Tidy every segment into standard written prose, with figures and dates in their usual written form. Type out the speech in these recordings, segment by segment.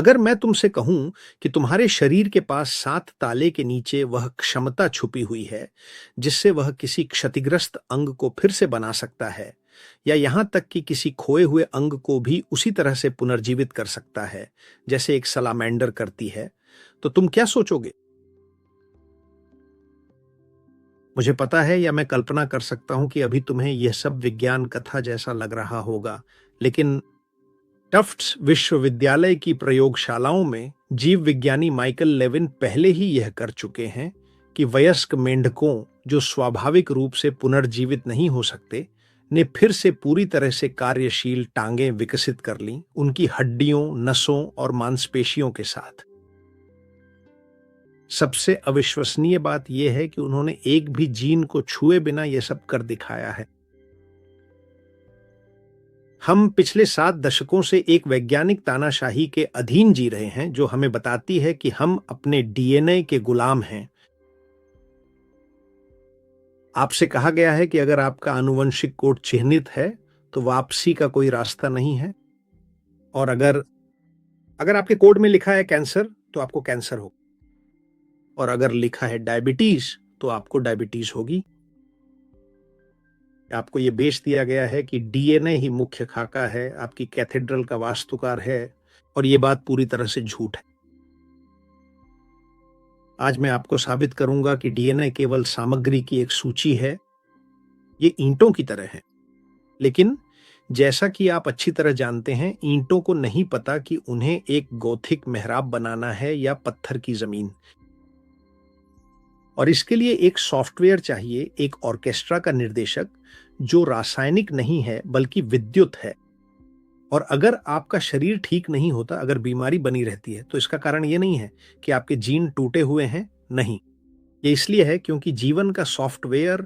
अगर मैं तुमसे कहूं कि तुम्हारे शरीर के पास 7 ताले के नीचे वह क्षमता छुपी हुई है जिससे वह किसी क्षतिग्रस्त अंग को फिर से बना सकता है, या यहां तक कि किसी खोए हुए अंग को भी उसी तरह से पुनर्जीवित कर सकता है जैसे एक सलामेंडर करती है, तो तुम क्या सोचोगे? मुझे पता है, या मैं कल्पना कर सकता हूं कि अभी तुम्हें यह सब विज्ञान कथा जैसा लग रहा होगा, लेकिन टफ्ट्स विश्वविद्यालय की प्रयोगशालाओं में जीव विज्ञानी माइकल लेविन पहले ही यह कर चुके हैं कि वयस्क मेंढकों जो स्वाभाविक रूप से पुनर्जीवित नहीं हो सकते ने फिर से पूरी तरह से कार्यशील टांगें विकसित कर लीं, उनकी हड्डियों, नसों और मांसपेशियों के साथ। सबसे अविश्वसनीय बात यह है कि उन्होंने एक भी जीन को छुए बिना यह सब कर दिखाया है। हम पिछले 7 दशकों से एक वैज्ञानिक तानाशाही के अधीन जी रहे हैं जो हमें बताती है कि हम अपने डीएनए के गुलाम हैं। आपसे कहा गया है कि अगर आपका आनुवंशिक कोड चिह्नित है तो वापसी का कोई रास्ता नहीं है, और अगर अगर आपके कोड में लिखा है कैंसर तो आपको कैंसर होगा, और अगर लिखा है डायबिटीज तो आपको डायबिटीज होगी। आपको ये बेच दिया गया है कि डीएनए ही मुख्य खाका है, आपकी कैथेड्रल का वास्तुकार है, और ये बात पूरी तरह से झूठ है। आज मैं आपको साबित करूंगा कि डीएनए केवल सामग्री की एक सूची है। ये ईंटों की तरह है, लेकिन जैसा कि आप अच्छी तरह जानते हैं, ईंटों को नहीं पता कि उन्हें एक गोथिक मेहराब बनाना है या पत्थर की जमीन। और इसके लिए एक सॉफ्टवेयर चाहिए, एक ऑर्केस्ट्रा का निर्देशक जो रासायनिक नहीं है बल्कि विद्युत है। और अगर आपका शरीर ठीक नहीं होता, अगर बीमारी बनी रहती है, तो इसका कारण ये नहीं है कि आपके जीन टूटे हुए हैं, नहीं। ये इसलिए है क्योंकि जीवन का सॉफ्टवेयर,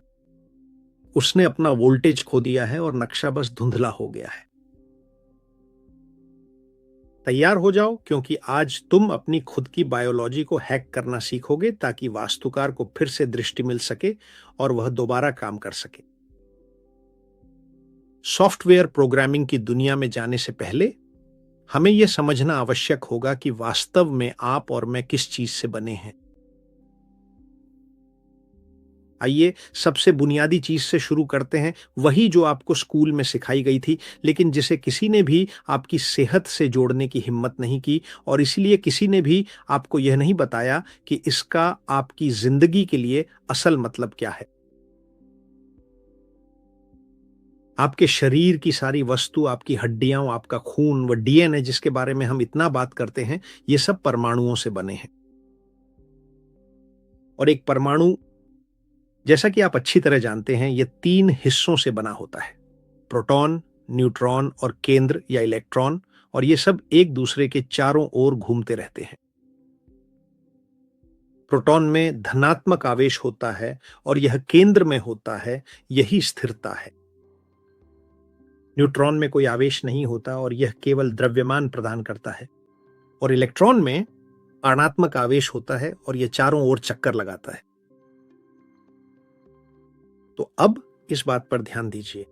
उसने अपना वोल्टेज खो दिया है और नक्शा बस धुंधला हो गया है। तैयार हो जाओ, क्योंकि आज तुम अपनी खुद की बायोलॉजी को हैक करना सीखोगे ताकि वास्तुकार को फिर से दृष्टि मिल सके और वह दोबारा काम कर सके। सॉफ्टवेयर प्रोग्रामिंग की दुनिया में जाने से पहले हमें यह समझना आवश्यक होगा कि वास्तव में आप और मैं किस चीज से बने हैं। आइए सबसे बुनियादी चीज से शुरू करते हैं, वही जो आपको स्कूल में सिखाई गई थी, लेकिन जिसे किसी ने भी आपकी सेहत से जोड़ने की हिम्मत नहीं की, और इसीलिए किसी ने भी आपको यह नहीं बताया कि इसका आपकी जिंदगी के लिए असल मतलब क्या है। आपके शरीर की सारी वस्तु, आपकी हड्डियां, आपका खून, व डीएनए जिसके बारे में हम इतना बात करते हैं, ये सब परमाणुओं से बने हैं। और एक परमाणु, जैसा कि आप अच्छी तरह जानते हैं, ये 3 हिस्सों से बना होता है: प्रोटॉन, न्यूट्रॉन और केंद्र या इलेक्ट्रॉन। और ये सब एक दूसरे के चारों ओर घूमते रहते हैं। प्रोटॉन में धनात्मक आवेश होता है और यह केंद्र में होता है, यही स्थिरता है। न्यूट्रॉन में कोई आवेश नहीं होता और यह केवल द्रव्यमान प्रदान करता है। और इलेक्ट्रॉन में ऋणात्मक आवेश होता है और यह चारों ओर चक्कर लगाता है। तो अब इस बात पर ध्यान दीजिए,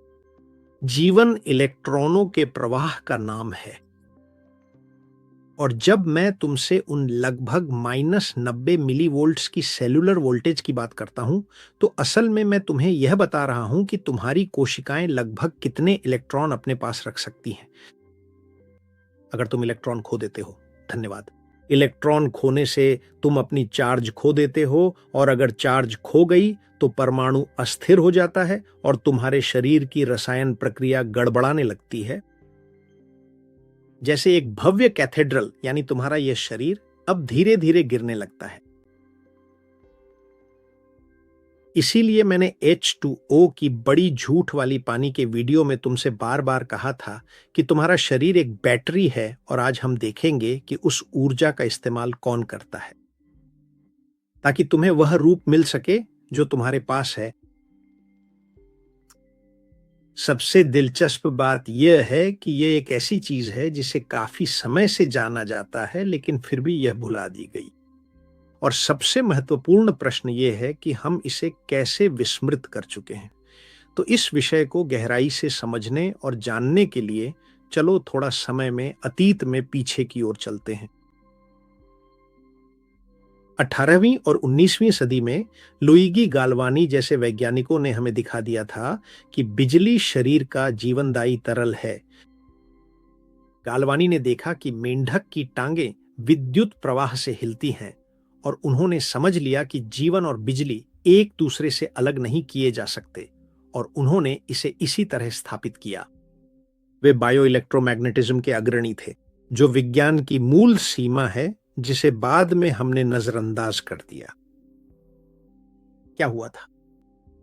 जीवन इलेक्ट्रॉनों के प्रवाह का नाम है। और जब मैं तुमसे उन लगभग -90 मिलीवोल्ट्स की सेलुलर वोल्टेज की बात करता हूं, तो असल में मैं तुम्हें यह बता रहा हूं कि तुम्हारी कोशिकाएं लगभग कितने इलेक्ट्रॉन अपने पास रख सकती हैं अगर तुम इलेक्ट्रॉन खो देते हो। धन्यवाद। इलेक्ट्रॉन खोने से तुम अपनी चार्ज खो देते हो, और अगर चार्ज खो गई तो परमाणु अस्थिर हो जाता है और तुम्हारे शरीर की रसायन प्रक्रिया गड़बड़ाने लगती है। जैसे एक भव्य कैथेड्रल, यानी तुम्हारा यह शरीर अब धीरे धीरे गिरने लगता है। इसीलिए मैंने H2O की बड़ी झूठ वाली पानी के वीडियो में तुमसे बार बार कहा था कि तुम्हारा शरीर एक बैटरी है, और आज हम देखेंगे कि उस ऊर्जा का इस्तेमाल कौन करता है ताकि तुम्हें वह रूप मिल सके जो तुम्हारे पास है। सबसे दिलचस्प बात यह है कि यह एक ऐसी चीज है जिसे काफी समय से जाना जाता है, लेकिन फिर भी यह भुला दी गई। और सबसे महत्वपूर्ण प्रश्न यह है कि हम इसे कैसे विस्मृत कर चुके हैं। तो इस विषय को गहराई से समझने और जानने के लिए चलो थोड़ा समय में अतीत में पीछे की ओर चलते हैं। 18वीं और 19वीं सदी में लुइगी गाल्वानी जैसे वैज्ञानिकों ने हमें दिखा दिया था कि बिजली शरीर का जीवनदायी तरल है। गाल्वानी ने देखा कि मेंढक की टांगें विद्युत प्रवाह से हिलती हैं और उन्होंने समझ लिया कि जीवन और बिजली एक दूसरे से अलग नहीं किए जा सकते, और उन्होंने इसे इसी तरह स्थापित किया। वे बायो इलेक्ट्रोमैग्नेटिज्म के अग्रणी थे, जो विज्ञान की मूल सीमा है जिसे बाद में हमने नजरअंदाज कर दिया। क्या हुआ था?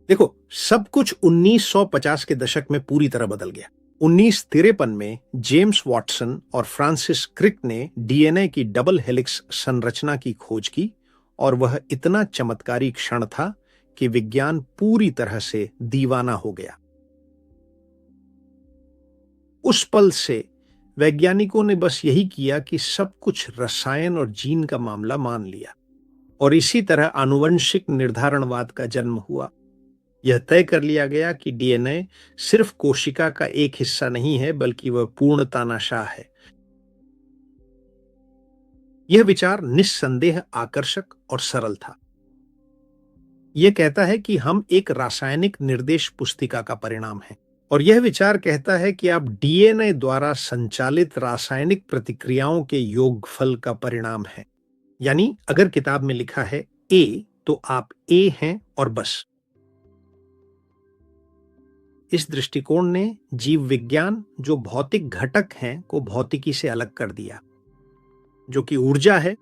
देखो, सब कुछ 1950 के दशक में पूरी तरह बदल गया। 1953 में जेम्स वाटसन और फ्रांसिस क्रिक ने डीएनए की डबल हेलिक्स संरचना की खोज की, और वह इतना चमत्कारी क्षण था कि विज्ञान पूरी तरह से दीवाना हो गया। उस पल से वैज्ञानिकों ने बस यही किया कि सब कुछ रसायन और जीन का मामला मान लिया, और इसी तरह आनुवंशिक निर्धारणवाद का जन्म हुआ। यह तय कर लिया गया कि डीएनए सिर्फ कोशिका का एक हिस्सा नहीं है, बल्कि वह पूर्णता नशा है। यह विचार निस्संदेह आकर्षक और सरल था। यह कहता है कि हम एक रासायनिक निर्देश पुस्तिका का परिणाम हैं, और यह विचार कहता है कि आप डीएनए द्वारा संचालित रासायनिक प्रतिक्रियाओं के योगफल का परिणाम हैं। यानी अगर किताब में लिखा है ए, तो आप ए हैं और बस। इस दृष्टिकोण ने जीव विज्ञान, जो भौतिक घटक हैं, को भौतिकी से अलग कर दिया, जो कि ऊर्जा है,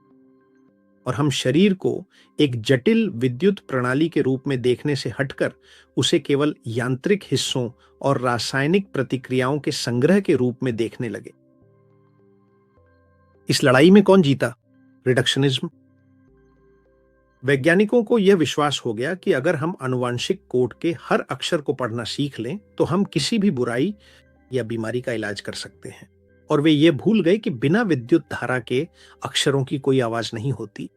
और हम शरीर को एक जटिल विद्युत प्रणाली के रूप में देखने से हटकर उसे केवल यांत्रिक हिस्सों और रासायनिक प्रतिक्रियाओं के संग्रह के रूप में देखने लगे। इस लड़ाई में कौन जीता? रिडक्शनिज्म। वैज्ञानिकों को यह विश्वास हो गया कि अगर हम आनुवांशिक कोड के हर अक्षर को पढ़ना सीख लें तो हम किसी भी बुराई या बीमारी का इलाज कर सकते हैं, और वे ये भूल गए कि बिना विद्युत धारा के अक्षरों की कोई आवाज नहीं होती।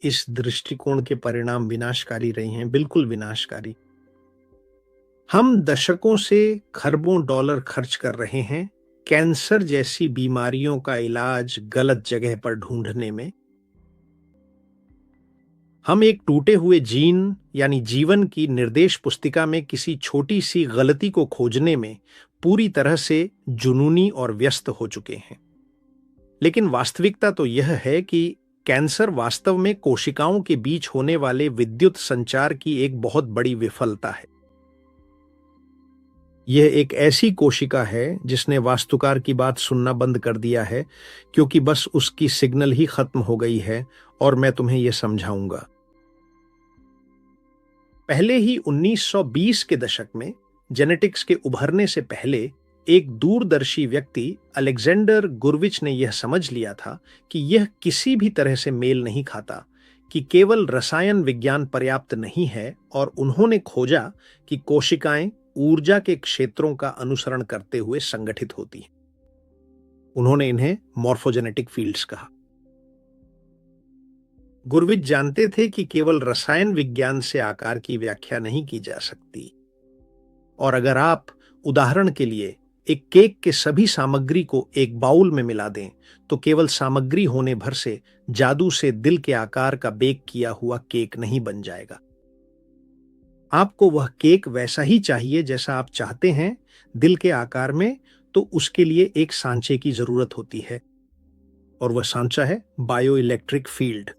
इस दृष्टिकोण के परिणाम विनाशकारी रहे हैं, बिल्कुल विनाशकारी। हम दशकों से खरबों डॉलर खर्च कर रहे हैं कैंसर जैसी बीमारियों का इलाज गलत जगह पर ढूंढने में। हम एक टूटे हुए जीन यानी जीवन की निर्देश पुस्तिका में किसी छोटी सी गलती को खोजने में पूरी तरह से जुनूनी और व्यस्त हो चुके हैं। लेकिन वास्तविकता तो यह है कि कैंसर वास्तव में कोशिकाओं के बीच होने वाले विद्युत संचार की एक बहुत बड़ी विफलता है। यह एक ऐसी कोशिका है जिसने वास्तुकार की बात सुनना बंद कर दिया है, क्योंकि बस उसकी सिग्नल ही खत्म हो गई है, और मैं तुम्हें यह समझाऊंगा। पहले ही 1920 के दशक में जेनेटिक्स के उभरने से पहले एक दूरदर्शी व्यक्ति अलेक्जेंडर गुरविच ने यह समझ लिया था कि यह किसी भी तरह से मेल नहीं खाता, कि केवल रसायन विज्ञान पर्याप्त नहीं है, और उन्होंने खोजा कि कोशिकाएं ऊर्जा के क्षेत्रों का अनुसरण करते हुए संगठित होती हैं। उन्होंने इन्हें मॉर्फोजेनेटिक फील्ड्स कहा। गुरविच जानते थे कि केवल रसायन विज्ञान से आकार की व्याख्या नहीं की जा सकती, और अगर आप उदाहरण के लिए एक केक के सभी सामग्री को एक बाउल में मिला दें तो केवल सामग्री होने भर से जादू से दिल के आकार का बेक किया हुआ केक नहीं बन जाएगा। आपको वह केक वैसा ही चाहिए जैसा आप चाहते हैं दिल के आकार में, तो उसके लिए एक सांचे की जरूरत होती है, और वह सांचा है बायो इलेक्ट्रिक फील्ड।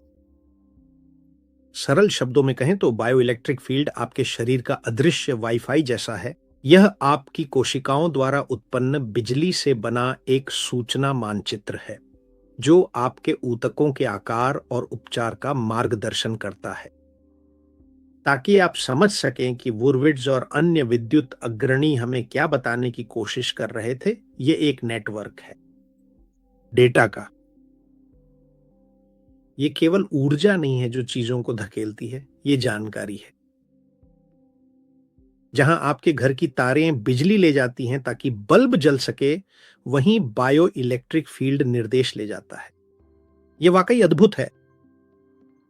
सरल शब्दों में कहें तो बायो इलेक्ट्रिक फील्ड आपके शरीर का अदृश्य वाईफाई जैसा है। यह आपकी कोशिकाओं द्वारा उत्पन्न बिजली से बना एक सूचना मानचित्र है, जो आपके ऊतकों के आकार और उपचार का मार्गदर्शन करता है। ताकि आप समझ सकें कि वुरविट्ज और अन्य विद्युत अग्रणी हमें क्या बताने की कोशिश कर रहे थे, यह एक नेटवर्क है डेटा का। यह केवल ऊर्जा नहीं है जो चीजों को धकेलती है, यह जानकारी है। जहां आपके घर की तारें बिजली ले जाती हैं ताकि बल्ब जल सके, वहीं बायो इलेक्ट्रिक फील्ड निर्देश ले जाता है। यह वाकई अद्भुत है,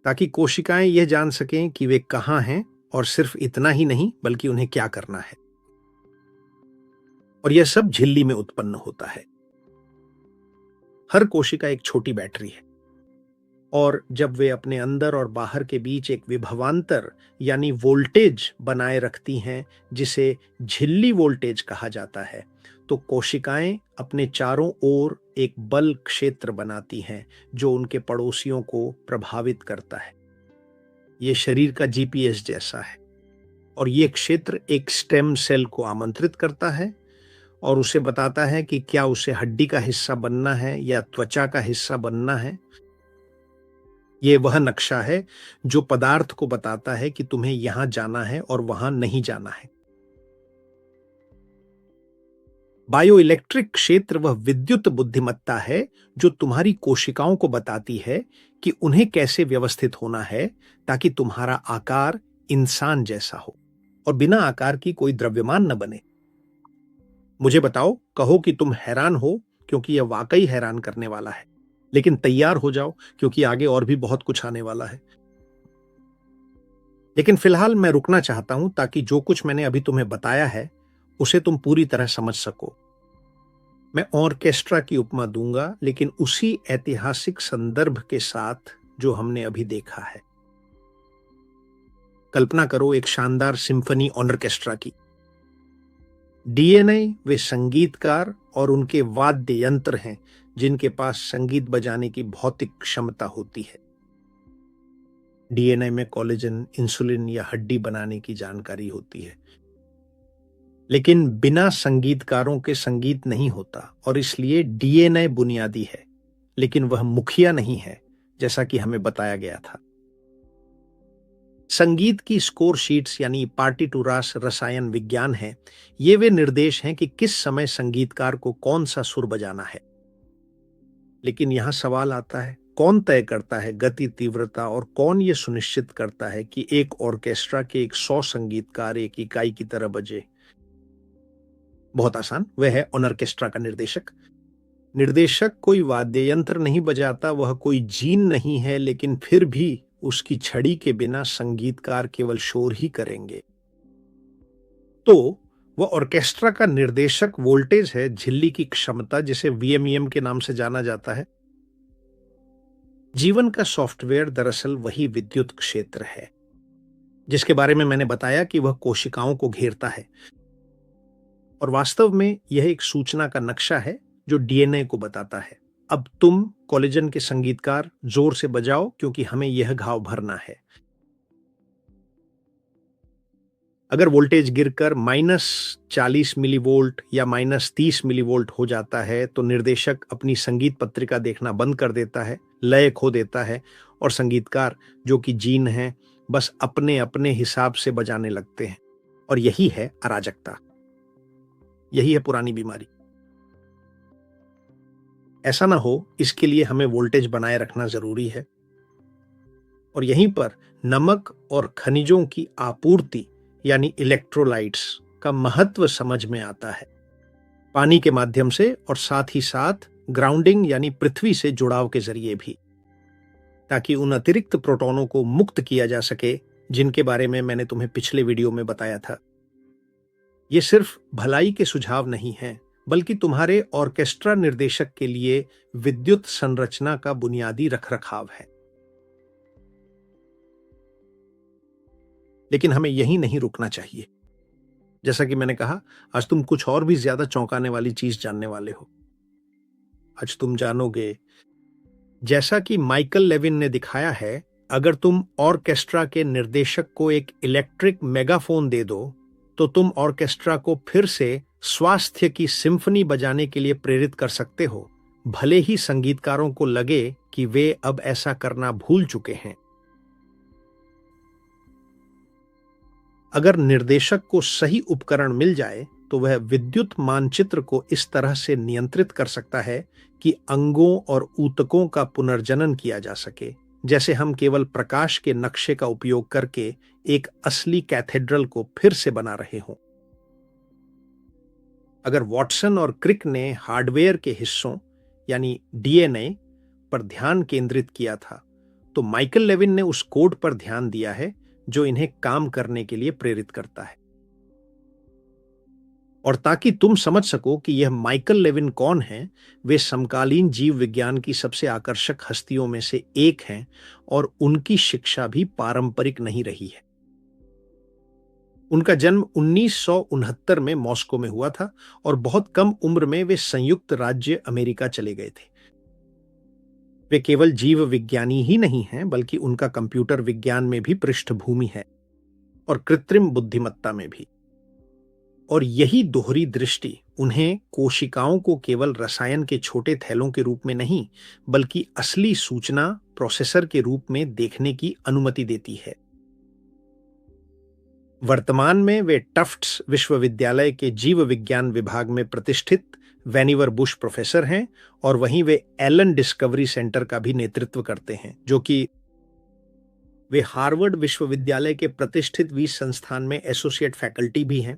ताकि कोशिकाएं यह जान सकें कि वे कहां हैं, और सिर्फ इतना ही नहीं बल्कि उन्हें क्या करना है। और यह सब झिल्ली में उत्पन्न होता है। हर कोशिका एक छोटी बैटरी है और जब वे अपने अंदर और बाहर के बीच एक विभवांतर यानी वोल्टेज बनाए रखती हैं, जिसे झिल्ली वोल्टेज कहा जाता है, तो कोशिकाएं अपने चारों ओर एक बल क्षेत्र बनाती हैं जो उनके पड़ोसियों को प्रभावित करता है। यह शरीर का जीपीएस जैसा है और यह क्षेत्र एक स्टेम सेल को आमंत्रित करता है और उसे बताता है कि क्या उसे हड्डी का हिस्सा बनना है या त्वचा का हिस्सा बनना है। यह वह नक्शा है जो पदार्थ को बताता है कि तुम्हें यहां जाना है और वहां नहीं जाना है। बायोइलेक्ट्रिक क्षेत्र वह विद्युत बुद्धिमत्ता है जो तुम्हारी कोशिकाओं को बताती है कि उन्हें कैसे व्यवस्थित होना है ताकि तुम्हारा आकार इंसान जैसा हो और बिना आकार की कोई द्रव्यमान न बने। मुझे बताओ, कहो कि तुम हैरान हो क्योंकि यह वाकई हैरान करने वाला है, लेकिन तैयार हो जाओ क्योंकि आगे और भी बहुत कुछ आने वाला है। लेकिन फिलहाल मैं रुकना चाहता हूं ताकि जो कुछ मैंने अभी तुम्हें बताया है उसे तुम पूरी तरह समझ सको। मैं ऑर्केस्ट्रा की उपमा दूंगा, लेकिन उसी ऐतिहासिक संदर्भ के साथ जो हमने अभी देखा है। कल्पना करो एक शानदार सिम्फनी ऑर्केस्ट्रा की। डीएनए वे संगीतकार और उनके वाद्य यंत्र हैं जिनके पास संगीत बजाने की भौतिक क्षमता होती है। डीएनए में कोलेजन, इंसुलिन या हड्डी बनाने की जानकारी होती है, लेकिन बिना संगीतकारों के संगीत नहीं होता और इसलिए डीएनए बुनियादी है, लेकिन वह मुखिया नहीं है, जैसा कि हमें बताया गया था। संगीत की स्कोर शीट्स यानी पार्टिटुरास रसायन विज्ञान है। ये वे निर्देश हैं कि किस समय संगीतकार को कौन सा सुर बजाना है। लेकिन यहां सवाल आता है, कौन तय करता है गति, तीव्रता, और कौन ये सुनिश्चित करता है कि एक ऑर्केस्ट्रा के 100 संगीतकार एक इकाई की तरह बजे? बहुत आसान, वह है ऑर्केस्ट्रा का निर्देशक। निर्देशक कोई वाद्य यंत्र नहीं बजाता, वह कोई जीन नहीं है, लेकिन फिर भी उसकी छड़ी के बिना संगीतकार केवल शोर ही करेंगे। तो वह ऑर्केस्ट्रा का निर्देशक वोल्टेज है, झिल्ली की क्षमता, जिसे वीएमईएम के नाम से जाना जाता है। जीवन का सॉफ्टवेयर दरअसल वही विद्युत क्षेत्र है जिसके बारे में मैंने बताया कि वह कोशिकाओं को घेरता है, और वास्तव में यह एक सूचना का नक्शा है जो डीएनए को बताता है, अब तुम कोलेजन के संगीतकार जोर से बजाओ क्योंकि हमें यह घाव भरना है। अगर वोल्टेज गिरकर -40 मिलीवोल्ट या -30 मिलीवोल्ट हो जाता है तो निर्देशक अपनी संगीत पत्रिका देखना बंद कर देता है, लय खो देता है, और संगीतकार, जो कि जीन है, बस अपने अपने हिसाब से बजाने लगते हैं। और यही है अराजकता, यही है पुरानी बीमारी। ऐसा ना हो, इसके लिए हमें वोल्टेज बनाए रखना जरूरी है। और यहीं पर नमक और खनिजों की आपूर्ति यानी इलेक्ट्रोलाइट्स का महत्व समझ में आता है, पानी के माध्यम से और साथ ही साथ ग्राउंडिंग यानी पृथ्वी से जुड़ाव के जरिए भी, ताकि उन अतिरिक्त प्रोटॉनों को मुक्त किया जा सके जिनके बारे में मैंने तुम्हें पिछले वीडियो में बताया था। ये सिर्फ भलाई के सुझाव नहीं हैं, बल्कि तुम्हारे ऑर्केस्ट्रा निर्देशक के लिए विद्युत संरचना का बुनियादी रखरखाव है। लेकिन हमें यहीं नहीं रुकना चाहिए। जैसा कि मैंने कहा, आज तुम कुछ और भी ज्यादा चौंकाने वाली चीज जानने वाले हो। आज तुम जानोगे, जैसा कि माइकल लेविन ने दिखाया है, अगर तुम ऑर्केस्ट्रा के निर्देशक को एक इलेक्ट्रिक मेगाफोन दे दो तो तुम ऑर्केस्ट्रा को फिर से स्वास्थ्य की सिम्फनी बजाने के लिए प्रेरित कर सकते हो, भले ही संगीतकारों को लगे कि वे अब ऐसा करना भूल चुके हैं। अगर निर्देशक को सही उपकरण मिल जाए तो वह विद्युत मानचित्र को इस तरह से नियंत्रित कर सकता है कि अंगों और ऊतकों का पुनर्जनन किया जा सके, जैसे हम केवल प्रकाश के नक्शे का उपयोग करके एक असली कैथेड्रल को फिर से बना रहे हों। अगर वॉटसन और क्रिक ने हार्डवेयर के हिस्सों यानी डीएनए पर ध्यान केंद्रित किया था, तो माइकल लेविन ने उस कोड पर ध्यान दिया है जो इन्हें काम करने के लिए प्रेरित करता है। और ताकि तुम समझ सको कि यह माइकल लेविन कौन है, वे समकालीन जीव विज्ञान की सबसे आकर्षक हस्तियों में से एक हैं और उनकी शिक्षा भी पारंपरिक नहीं रही है। उनका जन्म 1969 में मॉस्को में हुआ था और बहुत कम उम्र में वे संयुक्त राज्य अमेरिका चले गए थे। वे केवल जीव विज्ञानी ही नहीं हैं, बल्कि उनका कंप्यूटर विज्ञान में भी पृष्ठभूमि है और कृत्रिम बुद्धिमत्ता में भी। और यही दोहरी दृष्टि उन्हें कोशिकाओं को केवल रसायन के छोटे थैलों के रूप में नहीं, बल्कि असली सूचना प्रोसेसर के रूप में देखने की अनुमति देती है। वर्तमान में वे टफ्ट्स विश्वविद्यालय के जीव विज्ञान विभाग में प्रतिष्ठित वैनिवर बुश प्रोफेसर हैं और वहीं वे एलन डिस्कवरी सेंटर का भी नेतृत्व करते हैं, जो कि वे हार्वर्ड विश्वविद्यालय के प्रतिष्ठित वीस संस्थान में एसोसिएट फैकल्टी भी हैं।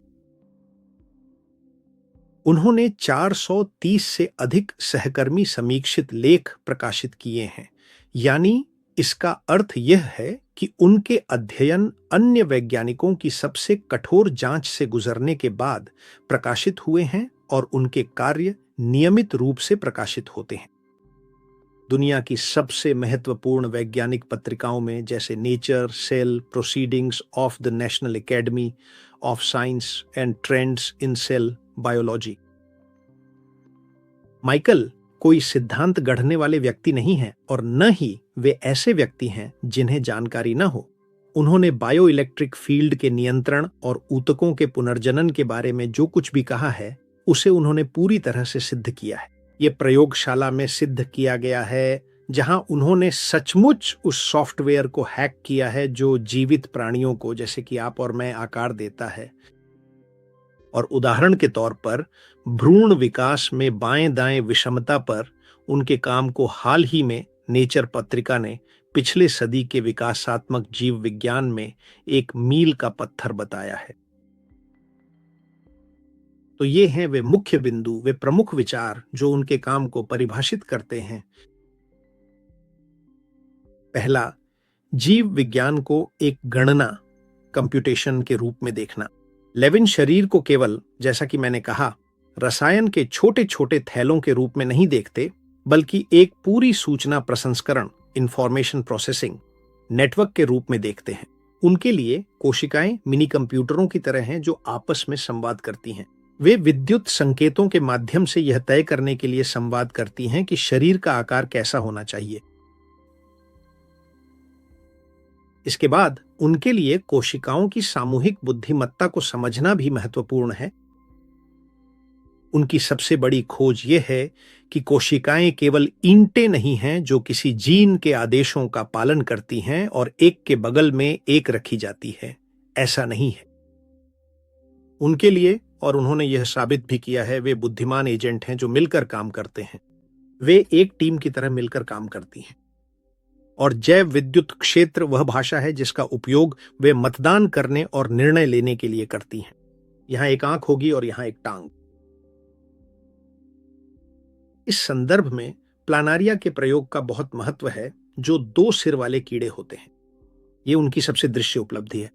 उन्होंने 430 से अधिक सहकर्मी समीक्षित लेख प्रकाशित किए हैं, यानी इसका अर्थ यह है कि उनके अध्ययन अन्य वैज्ञानिकों की सबसे कठोर जांच से गुजरने के बाद प्रकाशित हुए हैं और उनके कार्य नियमित रूप से प्रकाशित होते हैं। दुनिया की सबसे महत्वपूर्ण वैज्ञानिक पत्रिकाओं में, जैसे Nature, Cell, Proceedings of the National Academy of Science and Trends in Cell Biology. Michael कोई सिद्धांत गढ़ने वाले व्यक्ति नहीं हैं और न ही वे ऐसे व्यक्ति हैं जिन्हें जानकारी न हो। उन्होंने बायो इलेक्ट्रिक फील्ड के नियंत्रण और ऊतकों के पुनर्जनन के बारे में जो कुछ भी कहा है, उसे उन्होंने पूरी तरह से सिद्ध किया है। ये प्रयोगशाला में सिद्ध किया गया है, जहां उन्होंने सचमुच उस सॉफ्टवेयर को हैक किया है जो जीवित प्राणियों को, जैसे कि आप और मैं, आकार देता है। और उदाहरण के तौर पर भ्रूण विकास में बाएं दाएं विषमता पर उनके काम को हाल ही में नेचर पत्रिका ने पिछले सदी के विकासात्मक जीव विज्ञान में एक मील का पत्थर बताया है। तो ये हैं वे मुख्य बिंदु, वे प्रमुख विचार जो उनके काम को परिभाषित करते हैं। पहला, जीव विज्ञान को एक गणना, कंप्यूटेशन के रूप में देखना। लेविन शरीर को केवल, जैसा कि मैंने कहा, रसायन के छोटे छोटे थैलों के रूप में नहीं देखते, बल्कि एक पूरी सूचना प्रसंस्करण, इंफॉर्मेशन प्रोसेसिंग नेटवर्क के रूप में देखते हैं। उनके लिए कोशिकाएं मिनी कंप्यूटरों की तरह हैं जो आपस में संवाद करती हैं। वे विद्युत संकेतों के माध्यम से यह तय करने के लिए संवाद करती हैं कि शरीर का आकार कैसा होना चाहिए। इसके बाद उनके लिए कोशिकाओं की सामूहिक बुद्धिमत्ता को समझना भी महत्वपूर्ण है। उनकी सबसे बड़ी खोज यह है कि कोशिकाएं केवल ईंटें नहीं हैं जो किसी जीन के आदेशों का पालन करती हैं और एक के बगल में एक रखी जाती है। ऐसा नहीं है। उनके लिए, और उन्होंने यह साबित भी किया है, वे बुद्धिमान एजेंट हैं जो मिलकर काम करते हैं। वे एक टीम की तरह मिलकर काम करती हैं। और जैव विद्युत क्षेत्र वह भाषा है जिसका उपयोग वे मतदान करने और निर्णय लेने के लिए करती हैं। यहां एक आंख होगी और यहां एक टांग। इस संदर्भ में प्लानारिया के प्रयोग का बहुत महत्व है, जो 2 सिर वाले कीड़े होते हैं। ये उनकी सबसे दृश्य उपलब्धि है।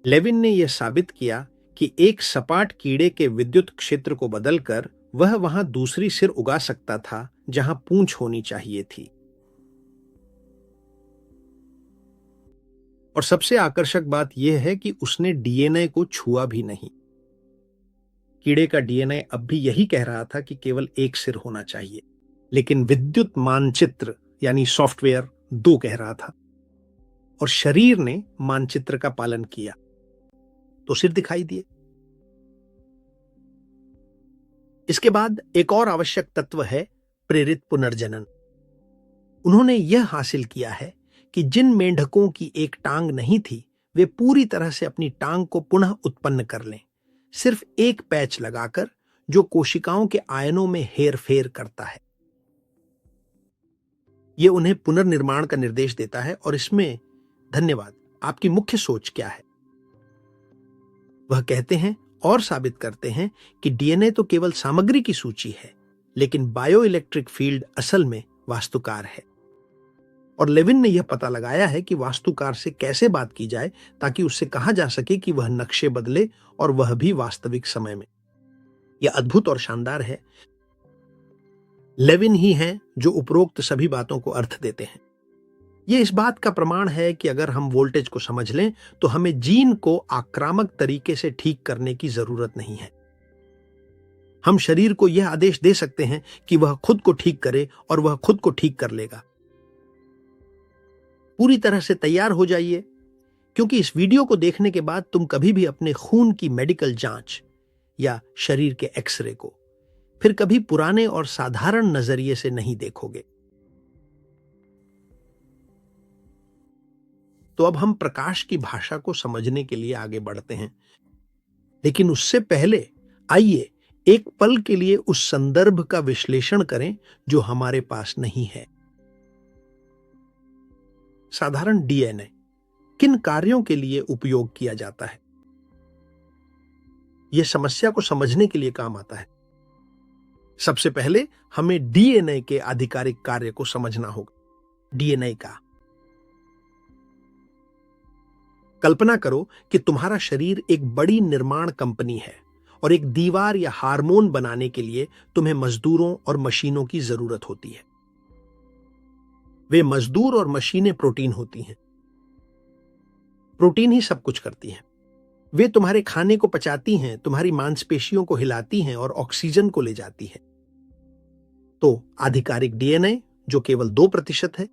लेविन ने यह साबित किया कि एक सपाट कीड़े के विद्युत क्षेत्र को बदलकर वह वहां दूसरी सिर उगा सकता था जहां पूंछ होनी चाहिए थी। और सबसे आकर्षक बात यह है कि उसने डीएनए को छुआ भी नहीं। कीड़े का डीएनए अब भी यही कह रहा था कि केवल एक सिर होना चाहिए, लेकिन विद्युत मानचित्र यानी सॉफ्टवेयर 2 कह रहा था। और शरीर ने मानचित्र का पालन किया तो सिर दिखाई दिए। इसके बाद एक और आवश्यक तत्व है प्रेरित पुनर्जनन। उन्होंने यह हासिल किया है कि जिन मेंढकों की एक टांग नहीं थी, वे पूरी तरह से अपनी टांग को पुनः उत्पन्न कर लें, सिर्फ एक पैच लगाकर, जो कोशिकाओं के आयनों में हेरफेर करता है। यह उन्हें पुनर्निर्माण का निर्देश देता है। और इसमें, धन्यवाद, आपकी मुख्य सोच क्या है? वह कहते हैं और साबित करते हैं कि डीएनए तो केवल सामग्री की सूची है, लेकिन बायो इलेक्ट्रिक फील्ड असल में वास्तुकार है। और लेविन ने यह पता लगाया है कि वास्तुकार से कैसे बात की जाए ताकि उससे कहा जा सके कि वह नक्शे बदले, और वह भी वास्तविक समय में। यह अद्भुत और शानदार है। लेविन ही हैं जो उपरोक्त सभी बातों को अर्थ देते हैं। यह इस बात का प्रमाण है कि अगर हम वोल्टेज को समझ लें तो हमें जीन को आक्रामक तरीके से ठीक करने की जरूरत नहीं है। हम शरीर को यह आदेश दे सकते हैं कि वह खुद को ठीक करे और वह खुद को ठीक कर लेगा। पूरी तरह से तैयार हो जाइए, क्योंकि इस वीडियो को देखने के बाद तुम कभी भी अपने खून की मेडिकल जांच या शरीर के एक्सरे को फिर कभी पुराने और साधारण नजरिए से नहीं देखोगे। तो अब हम प्रकाश की भाषा को समझने के लिए आगे बढ़ते हैं, लेकिन उससे पहले आइए एक पल के लिए उस संदर्भ का विश्लेषण करें जो हमारे पास नहीं है। साधारण डीएनए किन कार्यों के लिए उपयोग किया जाता है? यह समस्या को समझने के लिए काम आता है। सबसे पहले हमें डीएनए के आधिकारिक कार्य को समझना होगा। डीएनए का कल्पना करो कि तुम्हारा शरीर एक बड़ी निर्माण कंपनी है और एक दीवार या हार्मोन बनाने के लिए तुम्हें मजदूरों और मशीनों की जरूरत होती है। वे मजदूर और मशीनें प्रोटीन होती हैं। प्रोटीन ही सब कुछ करती हैं। वे तुम्हारे खाने को पचाती हैं, तुम्हारी मांसपेशियों को हिलाती हैं और ऑक्सीजन को ले जाती हैं। तो आधिकारिक डीएनए जो केवल 2% है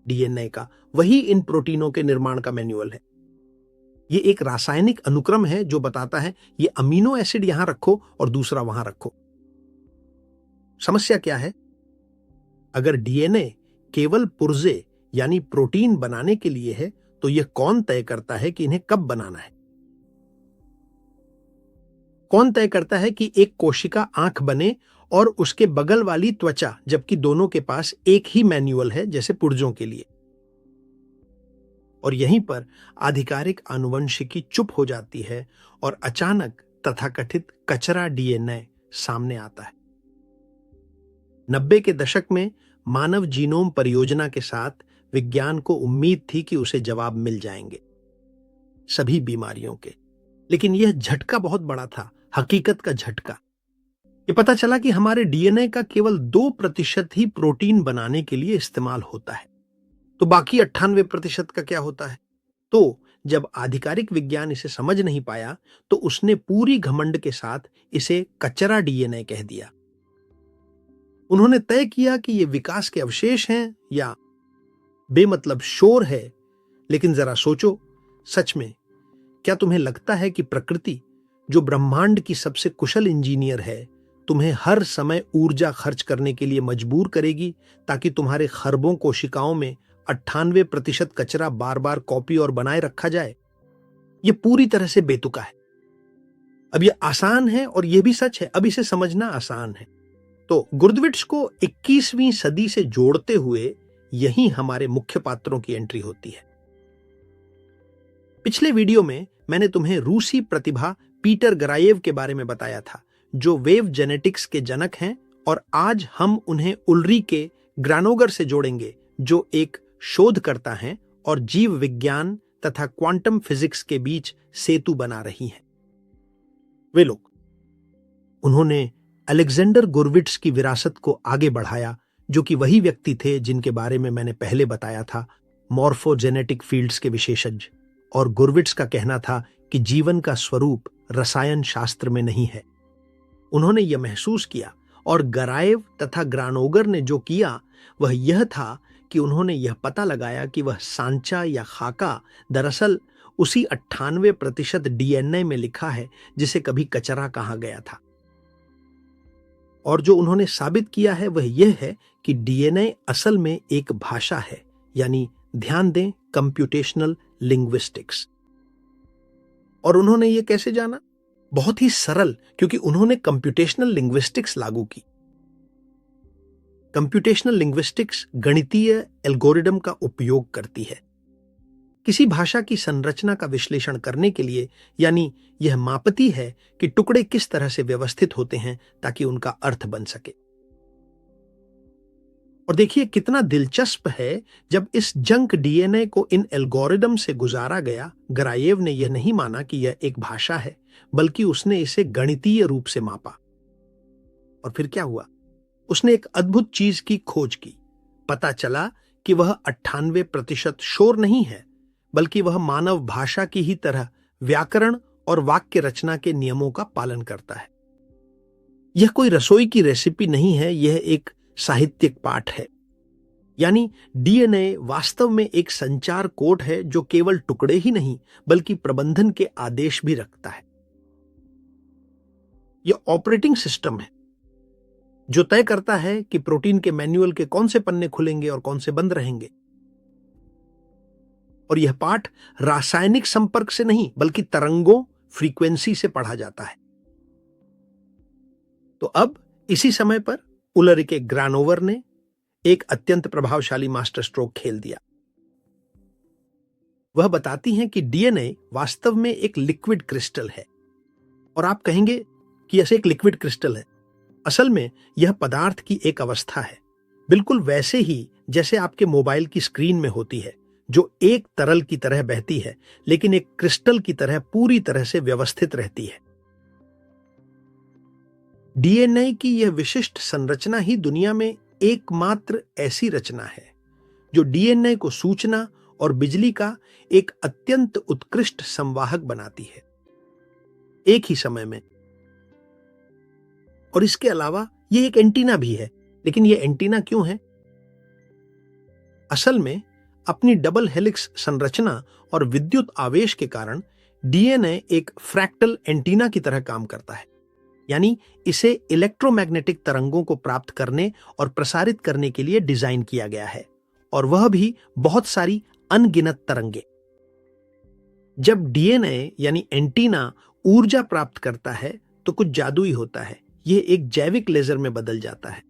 डीएनए का, वही इन प्रोटीनों के निर्माण का मैन्युअल है। यह एक रासायनिक अनुक्रम है जो बताता है ये अमीनो एसिड यहां रखो और दूसरा वहां रखो। समस्या क्या है? अगर डीएनए केवल पुर्जे यानी प्रोटीन बनाने के लिए है तो यह कौन तय करता है कि इन्हें कब बनाना है? कौन तय करता है कि एक कोशिका आंख बने और उसके बगल वाली त्वचा, जबकि दोनों के पास एक ही मैन्युअल है जैसे पुर्जों के लिए? और यहीं पर आधिकारिक आनुवंशिकी चुप हो जाती है और अचानक तथाकथित कचरा डीएनए सामने आता है। 90 के दशक में मानव जीनोम परियोजना के साथ विज्ञान को उम्मीद थी कि उसे जवाब मिल जाएंगे सभी बीमारियों के, लेकिन यह झटका बहुत बड़ा था, हकीकत का झटका। यह पता चला कि हमारे डीएनए का केवल 2% ही प्रोटीन बनाने के लिए इस्तेमाल होता है। तो बाकी 98% का क्या होता है? तो जब आधिकारिक विज्ञान इसे समझ नहीं पाया तो उसने पूरी घमंड के साथ इसे कचरा डीएनए कह दिया। उन्होंने तय किया कि ये विकास के अवशेष हैं या बेमतलब शोर है। लेकिन जरा सोचो, सच में क्या तुम्हें लगता है कि प्रकृति, जो ब्रह्मांड की सबसे कुशल इंजीनियर है, तुम्हें हर समय ऊर्जा खर्च करने के लिए मजबूर करेगी ताकि तुम्हारे खरबों कोशिकाओं में 98% कचरा बार बार कॉपी और बनाए रखा जाए? यह पूरी तरह से बेतुका है। अब यह आसान है और यह भी सच है, अब इसे समझना आसान है। तो गुर्दविट्स को 21वीं सदी से जोड़ते हुए यही हमारे मुख्य पात्रों की एंट्री होती है। पिछले वीडियो में मैंने तुम्हें रूसी प्रतिभा पीटर गरायेव के बारे में बताया था, जो वेव जेनेटिक्स के जनक हैं, और आज हम उन्हें उल्रीके ग्रानोगर से जोड़ेंगे, जो एक शोधकर्ता हैं और जीव विज्ञान तथा क्वांटम फिजिक्स के बीच सेतु बना रही हैं। वे लोग, उन्होंने अलेक्जेंडर गुरविट्स की विरासत को आगे बढ़ाया, जो कि वही व्यक्ति थे जिनके बारे में मैंने पहले बताया था, मॉर्फोजेनेटिक फील्ड्स के विशेषज्ञ। और गुरविट्स का कहना था कि जीवन का स्वरूप रसायन शास्त्र में नहीं है। उन्होंने यह महसूस किया, और गराएव तथा ग्रानोगर ने जो किया वह यह था कि उन्होंने यह पता लगाया कि वह सांचा या खाका दरअसल उसी 98% डीएनए में लिखा है जिसे कभी कचरा कहा गया था। और जो उन्होंने साबित किया है वह यह है कि डीएनए असल में एक भाषा है, यानी ध्यान दें, कंप्यूटेशनल लिंग्विस्टिक्स। और उन्होंने यह कैसे जाना? बहुत ही सरल, क्योंकि उन्होंने कंप्यूटेशनल लिंग्विस्टिक्स लागू की। कंप्यूटेशनल लिंग्विस्टिक्स गणितीय एल्गोरिदम का उपयोग करती है किसी भाषा की संरचना का विश्लेषण करने के लिए, यानी यह मापती है कि टुकड़े किस तरह से व्यवस्थित होते हैं ताकि उनका अर्थ बन सके। और देखिए कितना दिलचस्प है, जब इस जंक डीएनए को इन एल्गोरिदम से गुजारा गया, गरायेव ने यह नहीं माना कि यह एक भाषा है, बल्कि उसने इसे गणितीय रूप से मापा। और फिर क्या हुआ? उसने एक अद्भुत चीज की खोज की। पता चला कि वह 98% शोर नहीं है, बल्कि वह मानव भाषा की ही तरह व्याकरण और वाक्य रचना के नियमों का पालन करता है। यह कोई रसोई की रेसिपी नहीं है, यह एक साहित्यिक पाठ है। यानी डीएनए वास्तव में एक संचार कोड है जो केवल टुकड़े ही नहीं बल्कि प्रबंधन के आदेश भी रखता है। यह ऑपरेटिंग सिस्टम है जो तय करता है कि प्रोटीन के मैनुअल के कौन से पन्ने खुलेंगे और कौन से बंद रहेंगे। और यह पाठ रासायनिक संपर्क से नहीं बल्कि तरंगों, फ्रीक्वेंसी से पढ़ा जाता है। तो अब इसी समय पर उलरिके ग्रानोवर ने एक अत्यंत प्रभावशाली मास्टर स्ट्रोक खेल दिया। वह बताती हैं कि डीएनए वास्तव में एक लिक्विड क्रिस्टल है। और आप कहेंगे कि ऐसे एक लिक्विड क्रिस्टल है। असल में यह पदार्थ की एक अवस्था है, बिल्कुल वैसे ही जैसे आपके मोबाइल की स्क्रीन में होती है, जो एक तरल की तरह बहती है लेकिन एक क्रिस्टल की तरह पूरी तरह से व्यवस्थित रहती है। डीएनए की यह विशिष्ट संरचना ही दुनिया में एकमात्र ऐसी रचना है जो डीएनए को सूचना और बिजली का एक अत्यंत उत्कृष्ट संवाहक बनाती है, एक ही समय में। और इसके अलावा यह एक एंटीना भी है। लेकिन यह एंटीना क्यों है? असल में अपनी डबल हेलिक्स संरचना और विद्युत आवेश के कारण डीएनए एक फ्रैक्टल एंटीना की तरह काम करता है। यानी इसे इलेक्ट्रोमैग्नेटिक तरंगों को प्राप्त करने और प्रसारित करने के लिए डिजाइन किया गया है, और वह भी बहुत सारी अनगिनत तरंगे। जब डीएनए यानी एंटीना ऊर्जा प्राप्त करता है तो कुछ जादुई होता है। यह एक जैविक लेजर में बदल जाता है।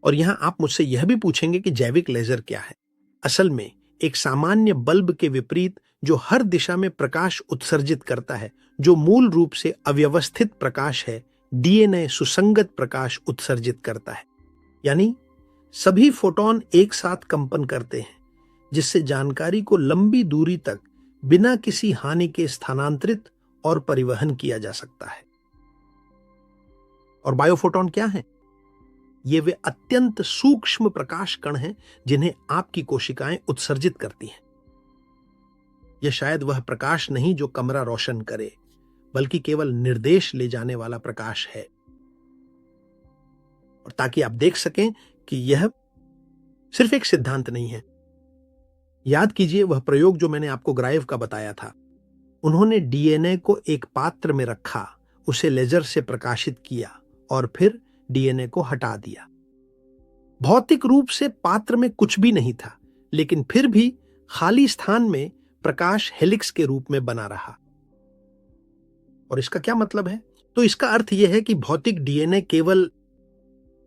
और यहां आप मुझसे यह भी पूछेंगे कि जैविक लेजर क्या है? असल में एक सामान्य बल्ब के विपरीत जो हर दिशा में प्रकाश उत्सर्जित करता है, जो मूल रूप से अव्यवस्थित प्रकाश है, डीएनए सुसंगत प्रकाश उत्सर्जित करता है। यानी सभी फोटॉन एक साथ कंपन करते हैं, जिससे जानकारी को लंबी दूरी तक बिना किसी हानि के स्थानांतरित और परिवहन किया जा सकता है। और बायोफोटॉन क्या है? ये वे अत्यंत सूक्ष्म प्रकाश कण हैं जिन्हें आपकी कोशिकाएं उत्सर्जित करती हैं। यह शायद वह प्रकाश नहीं जो कमरा रोशन करे, बल्कि केवल निर्देश ले जाने वाला प्रकाश है। और ताकि आप देख सकें कि यह सिर्फ एक सिद्धांत नहीं है। याद कीजिए वह प्रयोग जो मैंने आपको ग्राइव का बताया था। उन्होंने डीएनए को एक पात्र में रखा, उसे लेजर से प्रकाशित किया और फिर डीएनए को हटा दिया। भौतिक रूप से पात्र में कुछ भी नहीं था, लेकिन फिर भी खाली स्थान में प्रकाश हेलिक्स के रूप में बना रहा। और इसका क्या मतलब है? तो इसका अर्थ यह है कि भौतिक डीएनए केवल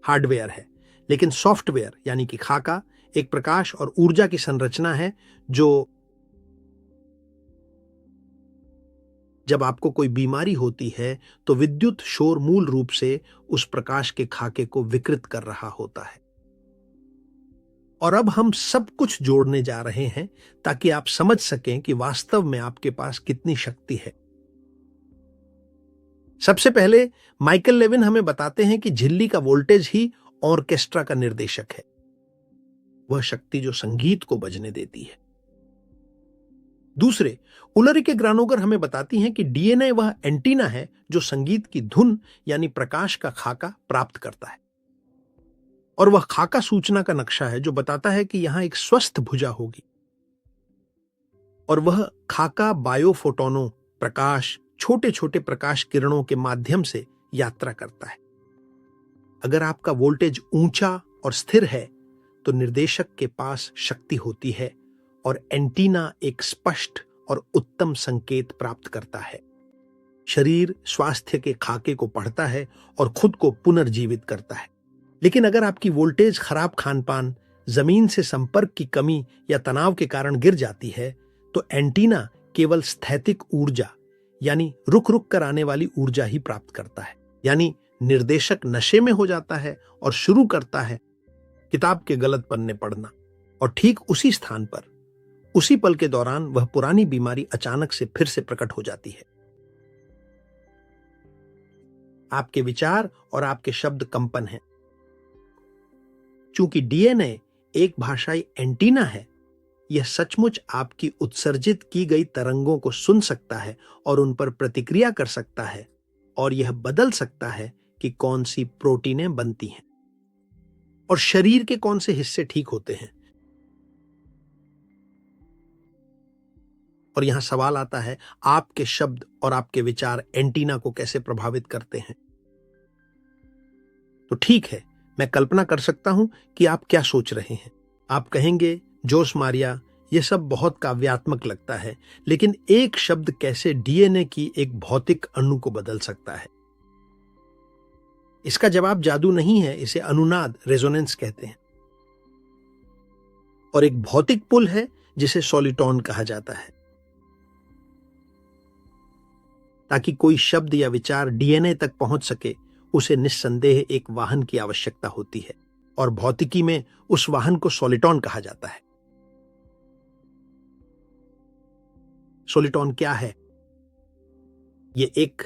हार्डवेयर है, लेकिन सॉफ्टवेयर यानी कि खाका एक प्रकाश और ऊर्जा की संरचना है जो जब आपको कोई बीमारी होती है तो विद्युत शोर मूल रूप से उस प्रकाश के खाके को विकृत कर रहा होता है। और अब हम सब कुछ जोड़ने जा रहे हैं ताकि आप समझ सकें कि वास्तव में आपके पास कितनी शक्ति है। सबसे पहले माइकल लेविन हमें बताते हैं कि झिल्ली का वोल्टेज ही ऑर्केस्ट्रा का निर्देशक है, वह शक्ति जो संगीत को बजने देती है। दूसरे, उलरिके ग्रानोगर हमें बताती हैं कि डीएनए वह एंटीना है जो संगीत की धुन यानी प्रकाश का खाका प्राप्त करता है। और वह खाका सूचना का नक्शा है जो बताता है कि यहां एक स्वस्थ भुजा होगी। और वह खाका बायोफोटोनों, प्रकाश, छोटे छोटे प्रकाश किरणों के माध्यम से यात्रा करता है। अगर आपका वोल्टेज ऊंचा और स्थिर है तो निर्देशक के पास शक्ति होती है और एंटीना एक स्पष्ट और उत्तम संकेत प्राप्त करता है। शरीर स्वास्थ्य के खाके को पढ़ता है और खुद को पुनर्जीवित करता है। लेकिन अगर आपकी वोल्टेज खराब खानपान, जमीन से संपर्क की कमी या तनाव के कारण गिर जाती है तो एंटीना केवल स्थैतिक ऊर्जा यानी रुक रुक कर आने वाली ऊर्जा ही प्राप्त करता है। यानी निर्देशक नशे में हो जाता है और शुरू करता है किताब के गलत पन्ने पढ़ना। और ठीक उसी स्थान पर, उसी पल के दौरान वह पुरानी बीमारी अचानक से फिर से प्रकट हो जाती है। आपके विचार और आपके शब्द कंपन हैं। चूंकि डीएनए एक भाषाई एंटीना है, यह सचमुच आपकी उत्सर्जित की गई तरंगों को सुन सकता है और उन पर प्रतिक्रिया कर सकता है, और यह बदल सकता है कि कौन सी प्रोटीनें बनती हैं और शरीर के कौन से हिस्से ठीक होते हैं। और यहां सवाल आता है, आपके शब्द और आपके विचार एंटीना को कैसे प्रभावित करते हैं? तो ठीक है, मैं कल्पना कर सकता हूं कि आप क्या सोच रहे हैं। आप कहेंगे, जोश मारिया, यह सब बहुत काव्यात्मक लगता है, लेकिन एक शब्द कैसे डीएनए की एक भौतिक अणु को बदल सकता है? इसका जवाब जादू नहीं है, इसे अनुनाद, रेजोनेंस कहते हैं। और एक भौतिक पुल है जिसे सोलिटॉन कहा जाता है। ताकि कोई शब्द या विचार डीएनए तक पहुंच सके, उसे निस्संदेह एक वाहन की आवश्यकता होती है, और भौतिकी में उस वाहन को सोलिटॉन कहा जाता है। सोलिटॉन क्या है? यह एक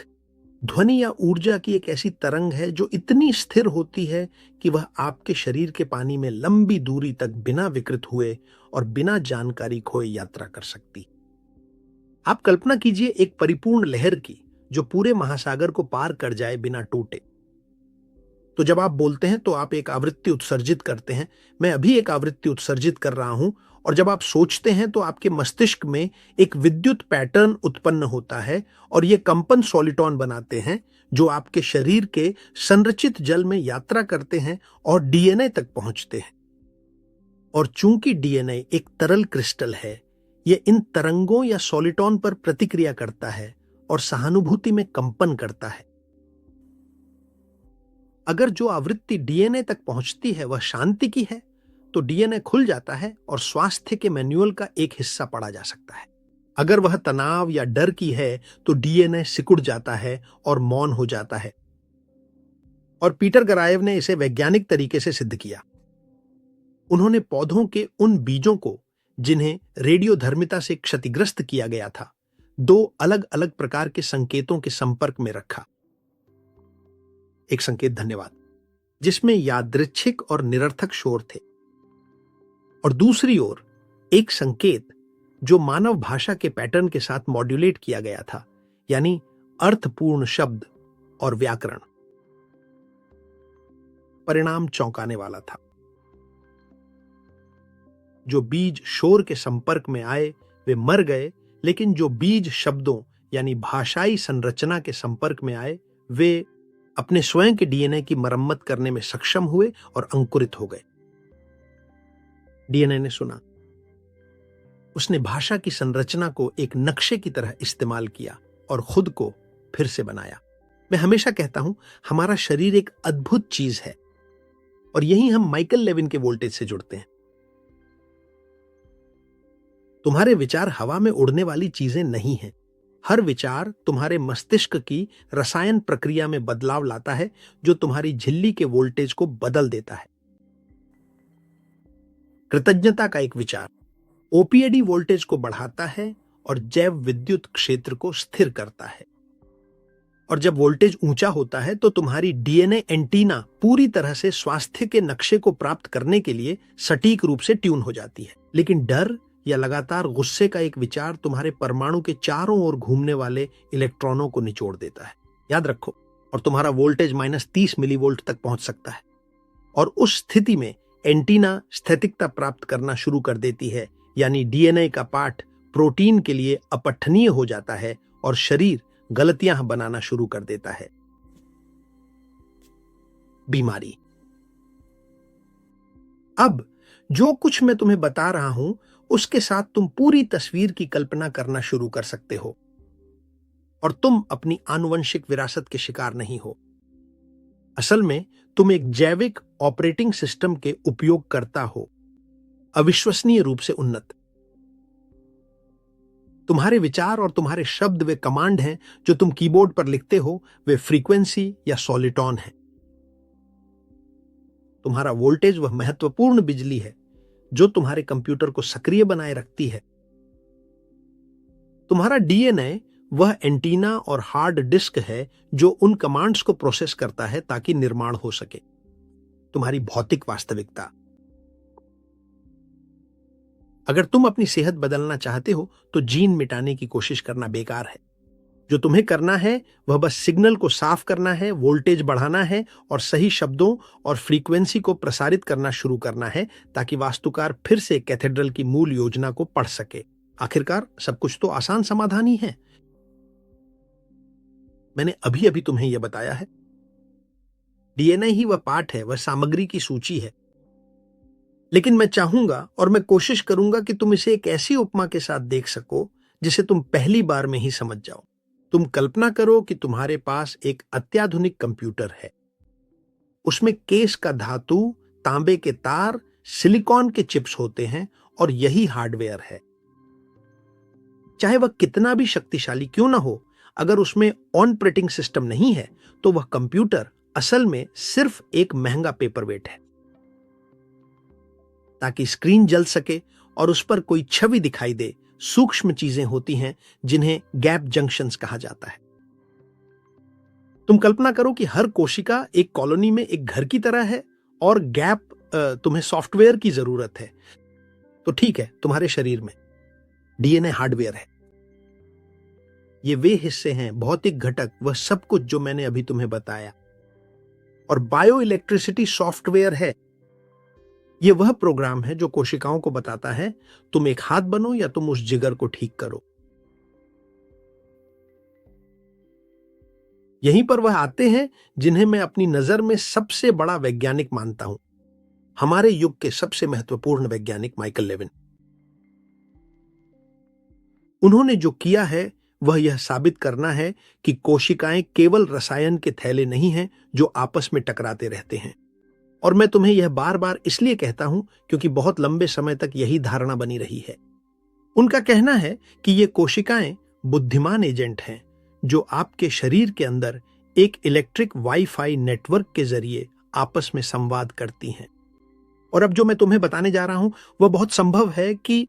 ध्वनि या ऊर्जा की एक ऐसी तरंग है जो इतनी स्थिर होती है कि वह आपके शरीर के पानी में लंबी दूरी तक बिना विकृत हुए और बिना जानकारी खोए यात्रा कर सकती। आप कल्पना कीजिए एक परिपूर्ण लहर की, जो पूरे महासागर को पार कर जाए बिना टूटे। तो जब आप बोलते हैं तो आप एक आवृत्ति उत्सर्जित करते हैं। मैं अभी एक आवृत्ति उत्सर्जित कर रहा हूं, और जब आप सोचते हैं तो आपके मस्तिष्क में एक विद्युत पैटर्न उत्पन्न होता है, और ये कंपन सोलिटॉन बनाते हैं जो आपके शरीर के संरचित जल में यात्रा करते हैं और डीएनए तक पहुंचते हैं। और चूंकि डीएनए एक तरल क्रिस्टल है, यह इन तरंगों या सोलिटॉन पर प्रतिक्रिया करता है और सहानुभूति में कंपन करता है। अगर जो आवृत्ति डीएनए तक पहुंचती है वह शांति की है, तो डीएनए खुल जाता है और स्वास्थ्य के मैनुअल का एक हिस्सा पढ़ा जा सकता है। अगर वह तनाव या डर की है, तो डीएनए सिकुड़ जाता है और मौन हो जाता है। और पीटर गराएव ने इसे वैज्ञानिक तरीके से सिद्ध किया। उन्होंने पौधों के उन बीजों को, जिन्हें रेडियोधर्मिता से क्षतिग्रस्त किया गया था, दो अलग अलग प्रकार के संकेतों के संपर्क में रखा। एक संकेत, धन्यवाद, जिसमें यादृच्छिक और निरर्थक शोर थे, और दूसरी ओर एक संकेत जो मानव भाषा के पैटर्न के साथ मॉड्यूलेट किया गया था, यानी अर्थपूर्ण शब्द और व्याकरण। परिणाम चौंकाने वाला था। जो बीज शोर के संपर्क में आए वे मर गए, लेकिन जो बीज शब्दों यानी भाषाई संरचना के संपर्क में आए वे अपने स्वयं के डीएनए की मरम्मत करने में सक्षम हुए और अंकुरित हो गए। डीएनए ने सुना, उसने भाषा की संरचना को एक नक्शे की तरह इस्तेमाल किया और खुद को फिर से बनाया। मैं हमेशा कहता हूं, हमारा शरीर एक अद्भुत चीज है, और यही हम माइकल लेविन के वोल्टेज से जुड़ते हैं। तुम्हारे विचार हवा में उड़ने वाली चीजें नहीं हैं। हर विचार तुम्हारे मस्तिष्क की रसायन प्रक्रिया में बदलाव लाता है, जो तुम्हारी झिल्ली के वोल्टेज को बदल देता है। कृतज्ञता का एक विचार ओपीएडी वोल्टेज को बढ़ाता है और जैव विद्युत क्षेत्र को स्थिर करता है। और जब वोल्टेज ऊंचा होता है तो तुम्हारी डीएनए एंटीना पूरी तरह से स्वास्थ्य के नक्शे को प्राप्त करने के लिए सटीक रूप से ट्यून हो जाती है। लेकिन डर या लगातार गुस्से का एक विचार तुम्हारे परमाणु के चारों ओर घूमने वाले इलेक्ट्रॉनों को निचोड़ देता है। याद रखो, और तुम्हारा वोल्टेज -30 मिलीवोल्ट तक पहुंच सकता है। और उस स्थिति में एंटीना स्थैतिकता प्राप्त करना शुरू कर देती है, यानी डीएनए का पाठ प्रोटीन के लिए अपठनीय हो जाता है और शरीर गलतियां बनाना शुरू कर देता है। बीमारी। अब जो कुछ मैं तुम्हें बता रहा हूं, उसके साथ तुम पूरी तस्वीर की कल्पना करना शुरू कर सकते हो, और तुम अपनी आनुवंशिक विरासत के शिकार नहीं हो। असल में तुम एक जैविक ऑपरेटिंग सिस्टम के उपयोगकर्ता हो, अविश्वसनीय रूप से उन्नत। तुम्हारे विचार और तुम्हारे शब्द वे कमांड हैं जो तुम कीबोर्ड पर लिखते हो, वे फ्रीक्वेंसी या सॉलिटॉन है। तुम्हारा वोल्टेज वह महत्वपूर्ण बिजली है जो तुम्हारे कंप्यूटर को सक्रिय बनाए रखती है। तुम्हारा डीएनए वह एंटीना और हार्ड डिस्क है जो उन कमांड्स को प्रोसेस करता है ताकि निर्माण हो सके। तुम्हारी भौतिक वास्तविकता। अगर तुम अपनी सेहत बदलना चाहते हो तो जीन मिटाने की कोशिश करना बेकार है। जो तुम्हें करना है वह बस सिग्नल को साफ करना है, वोल्टेज बढ़ाना है और सही शब्दों और फ्रीक्वेंसी को प्रसारित करना शुरू करना है ताकि वास्तुकार फिर से कैथेड्रल की मूल योजना को पढ़ सके। आखिरकार सब कुछ तो आसान समाधान ही है। मैंने अभी अभी तुम्हें यह बताया है। डीएनए ही वह पाठ है, वह सामग्री की सूची है। लेकिन मैं चाहूंगा और मैं कोशिश करूंगा कि तुम इसे एक ऐसी उपमा के साथ देख सको जिसे तुम पहली बार में ही समझ जाओ। तुम कल्पना करो कि तुम्हारे पास एक अत्याधुनिक कंप्यूटर है। उसमें केस का धातु, तांबे के तार, सिलिकॉन के चिप्स होते हैं और यही हार्डवेयर है। चाहे वह कितना भी शक्तिशाली क्यों ना हो, अगर उसमें ऑपरेटिंग सिस्टम नहीं है तो वह कंप्यूटर असल में सिर्फ एक महंगा पेपरवेट है। ताकि स्क्रीन जल सके और उस पर कोई छवि दिखाई दे, सूक्ष्म चीजें होती हैं जिन्हें गैप जंक्शंस कहा जाता है। तुम कल्पना करो कि हर कोशिका एक कॉलोनी में एक घर की तरह है और गैप तुम्हें सॉफ्टवेयर की जरूरत है। तो ठीक है, तुम्हारे शरीर में डीएनए हार्डवेयर है। ये वे हिस्से हैं, भौतिक घटक, वह सब कुछ जो मैंने अभी तुम्हें बताया। और बायो इलेक्ट्रिसिटी सॉफ्टवेयर है। यह वह प्रोग्राम है जो कोशिकाओं को बताता है तुम एक हाथ बनो या तुम उस जिगर को ठीक करो। यहीं पर वह आते हैं जिन्हें मैं अपनी नजर में सबसे बड़ा वैज्ञानिक मानता हूं, हमारे युग के सबसे महत्वपूर्ण वैज्ञानिक माइकल लेविन। उन्होंने जो किया है वह यह साबित करना है कि कोशिकाएं केवल रसायन के थैले नहीं हैं जो आपस में टकराते रहते हैं। और मैं तुम्हें यह बार बार इसलिए कहता हूं क्योंकि बहुत लंबे समय तक यही धारणा बनी रही है। उनका कहना है कि ये कोशिकाएं बुद्धिमान एजेंट हैं जो आपके शरीर के अंदर एक इलेक्ट्रिक वाईफाई नेटवर्क के जरिए आपस में संवाद करती हैं। और अब जो मैं तुम्हें बताने जा रहा हूं वह बहुत संभव है कि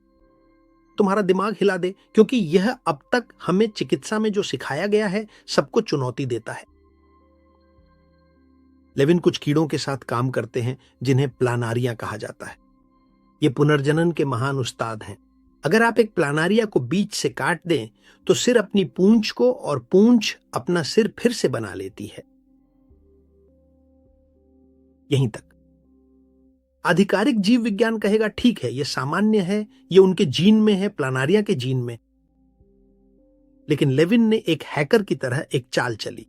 तुम्हारा दिमाग हिला दे, क्योंकि यह अब तक हमें चिकित्सा में जो सिखाया गया है सबको चुनौती देता है। लेविन कुछ कीड़ों के साथ काम करते हैं जिन्हें प्लानारिया कहा जाता है। ये पुनर्जनन के महान उस्ताद हैं। अगर आप एक प्लानारिया को बीच से काट दें तो सिर अपनी पूंछ को और पूंछ अपना सिर फिर से बना लेती है। यहीं तक आधिकारिक जीव विज्ञान कहेगा ठीक है, यह सामान्य है, यह उनके जीन में है, प्लानारिया के जीन में। लेकिन लेविन ने एक हैकर की तरह एक चाल चली।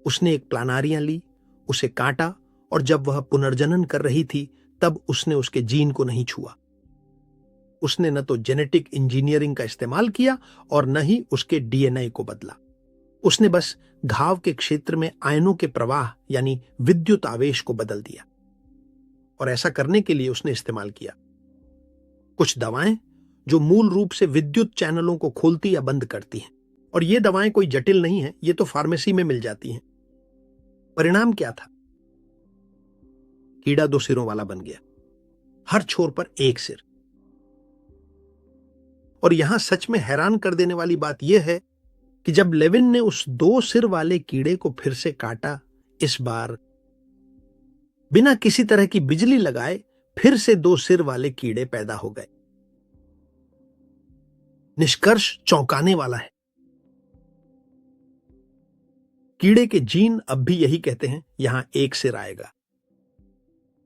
उसने एक प्लानारिया ली, उसे काटा और जब वह पुनर्जनन कर रही थी तब उसने उसके जीन को नहीं छुआ। उसने न तो जेनेटिक इंजीनियरिंग का इस्तेमाल किया और न ही उसके डीएनए को बदला। उसने बस घाव के क्षेत्र में आयनों के प्रवाह यानी विद्युत आवेश को बदल दिया। और ऐसा करने के लिए उसने इस्तेमाल किया कुछ दवाएं जो मूल रूप से विद्युत चैनलों को खोलती या बंद करती हैं। और ये दवाएं कोई जटिल नहीं है, ये तो फार्मेसी में मिल जाती हैं। परिणाम क्या था? कीड़ा दो सिरों वाला बन गया, हर छोर पर एक सिर। और यहां सच में हैरान कर देने वाली बात यह है कि जब लेविन ने उस दो सिर वाले कीड़े को फिर से काटा, इस बार बिना किसी तरह की बिजली लगाए फिर से दो सिर वाले कीड़े पैदा हो गए। निष्कर्ष चौंकाने वाला है। कीड़े के जीन अब भी यही कहते हैं, यहां एक सिर आएगा।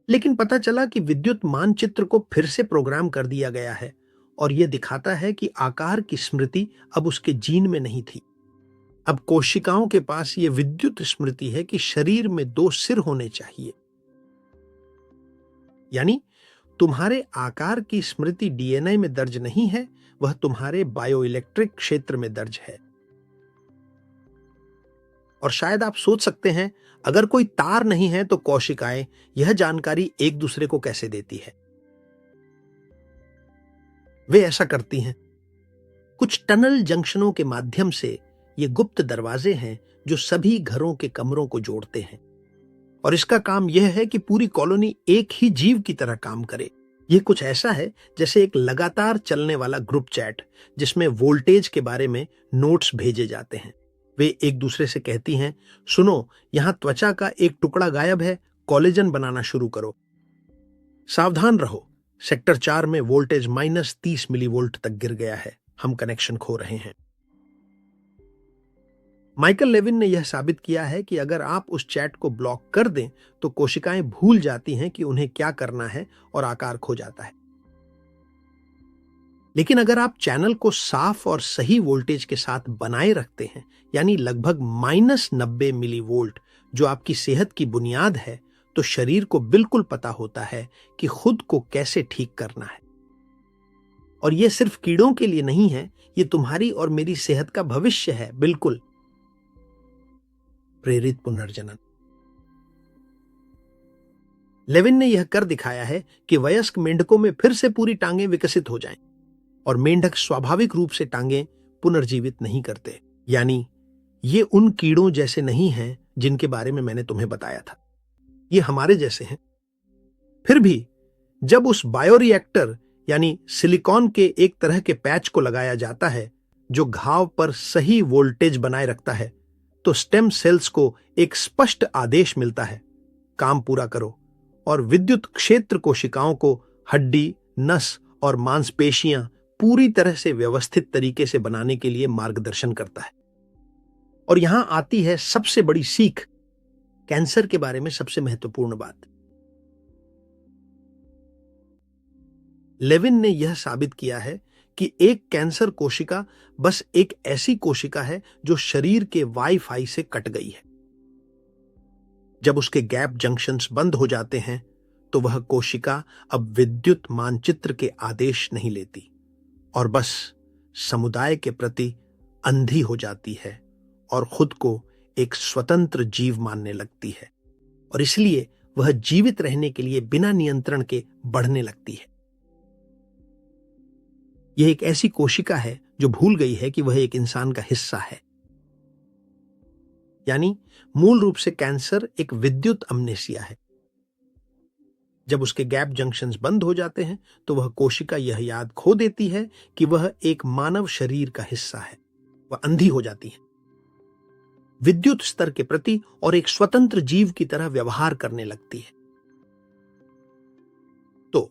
लेकिन पता चला कि विद्युत मानचित्र को फिर से प्रोग्राम कर दिया गया है और यह दिखाता है कि आकार की स्मृति अब उसके जीन में नहीं थी। अब कोशिकाओं के पास यह विद्युत स्मृति है कि शरीर में दो सिर होने चाहिए। यानी तुम्हारे आकार की स्मृति डीएनए में दर्ज नहीं है, वह तुम्हारे बायोइलेक्ट्रिक क्षेत्र में दर्ज है। और शायद आप सोच सकते हैं, अगर कोई तार नहीं है तो कोशिकाएं यह जानकारी एक दूसरे को कैसे देती है? वे ऐसा करती हैं। कुछ टनल जंक्शनों के माध्यम से ये गुप्त दरवाजे हैं जो सभी घरों के कमरों को जोड़ते हैं। और इसका काम यह है कि पूरी कॉलोनी एक ही जीव की तरह काम करे। ये कुछ ऐसा है जैसे एक लगातार चलने वाला ग्रुप चैट जिसमें वोल्टेज के बारे में नोट्स भेजे जाते हैं। वे एक दूसरे से कहती हैं, सुनो, यहां त्वचा का एक टुकड़ा गायब है, कोलेजन बनाना शुरू करो। सावधान रहो, सेक्टर 4 में वोल्टेज -30 मिलीवोल्ट तक गिर गया है, हम कनेक्शन खो रहे हैं। माइकल लेविन ने यह साबित किया है कि अगर आप उस चैट को ब्लॉक कर दें तो कोशिकाएं भूल जाती हैं कि उन्हें क्या करना है और आकार खो जाता है। लेकिन अगर आप चैनल को साफ और सही वोल्टेज के साथ बनाए रखते हैं, यानी लगभग -90 मिलीवोल्ट, जो आपकी सेहत की बुनियाद है, तो शरीर को बिल्कुल पता होता है कि खुद को कैसे ठीक करना है। और यह सिर्फ कीड़ों के लिए नहीं है, यह तुम्हारी और मेरी सेहत का भविष्य है। बिल्कुल। प्रेरित पुनर्जनन। लेविन ने यह कर दिखाया है कि वयस्क मेंढकों में फिर से पूरी टांगें विकसित हो जाएं और मेंढक स्वाभाविक रूप से टांगें पुनर्जीवित नहीं करते। यानी ये उन कीड़ों जैसे नहीं हैं जिनके बारे में मैंने तुम्हें बताया था, ये हमारे जैसे हैं। फिर भी जब उस बायोरिएक्टर यानी सिलिकॉन के एक तरह के पैच को लगाया जाता है जो घाव पर सही वोल्टेज बनाए रखता है, तो स्टेम सेल्स को एक स्पष्ट आदेश मिलता है, काम पूरा करो। और विद्युत क्षेत्र कोशिकाओं को हड्डी, नस और मांसपेशियां पूरी तरह से व्यवस्थित तरीके से बनाने के लिए मार्गदर्शन करता है। और यहां आती है सबसे बड़ी सीख, कैंसर के बारे में सबसे महत्वपूर्ण बात। लेविन ने यह साबित किया है कि एक कैंसर कोशिका बस एक ऐसी कोशिका है जो शरीर के वाईफाई से कट गई है। जब उसके गैप जंक्शंस बंद हो जाते हैं तो वह कोशिका अब विद्युत मानचित्र के आदेश नहीं लेती और बस समुदाय के प्रति अंधी हो जाती है और खुद को एक स्वतंत्र जीव मानने लगती है, और इसलिए वह जीवित रहने के लिए बिना नियंत्रण के बढ़ने लगती है। यह एक ऐसी कोशिका है जो भूल गई है कि वह एक इंसान का हिस्सा है। यानी मूल रूप से कैंसर एक विद्युत अमनेसिया है। जब उसके गैप जंक्शंस बंद हो जाते हैं तो वह कोशिका यह याद खो देती है कि वह एक मानव शरीर का हिस्सा है। वह अंधी हो जाती है, विद्युत स्तर के प्रति और एक स्वतंत्र जीव की तरह व्यवहार करने लगती है। तो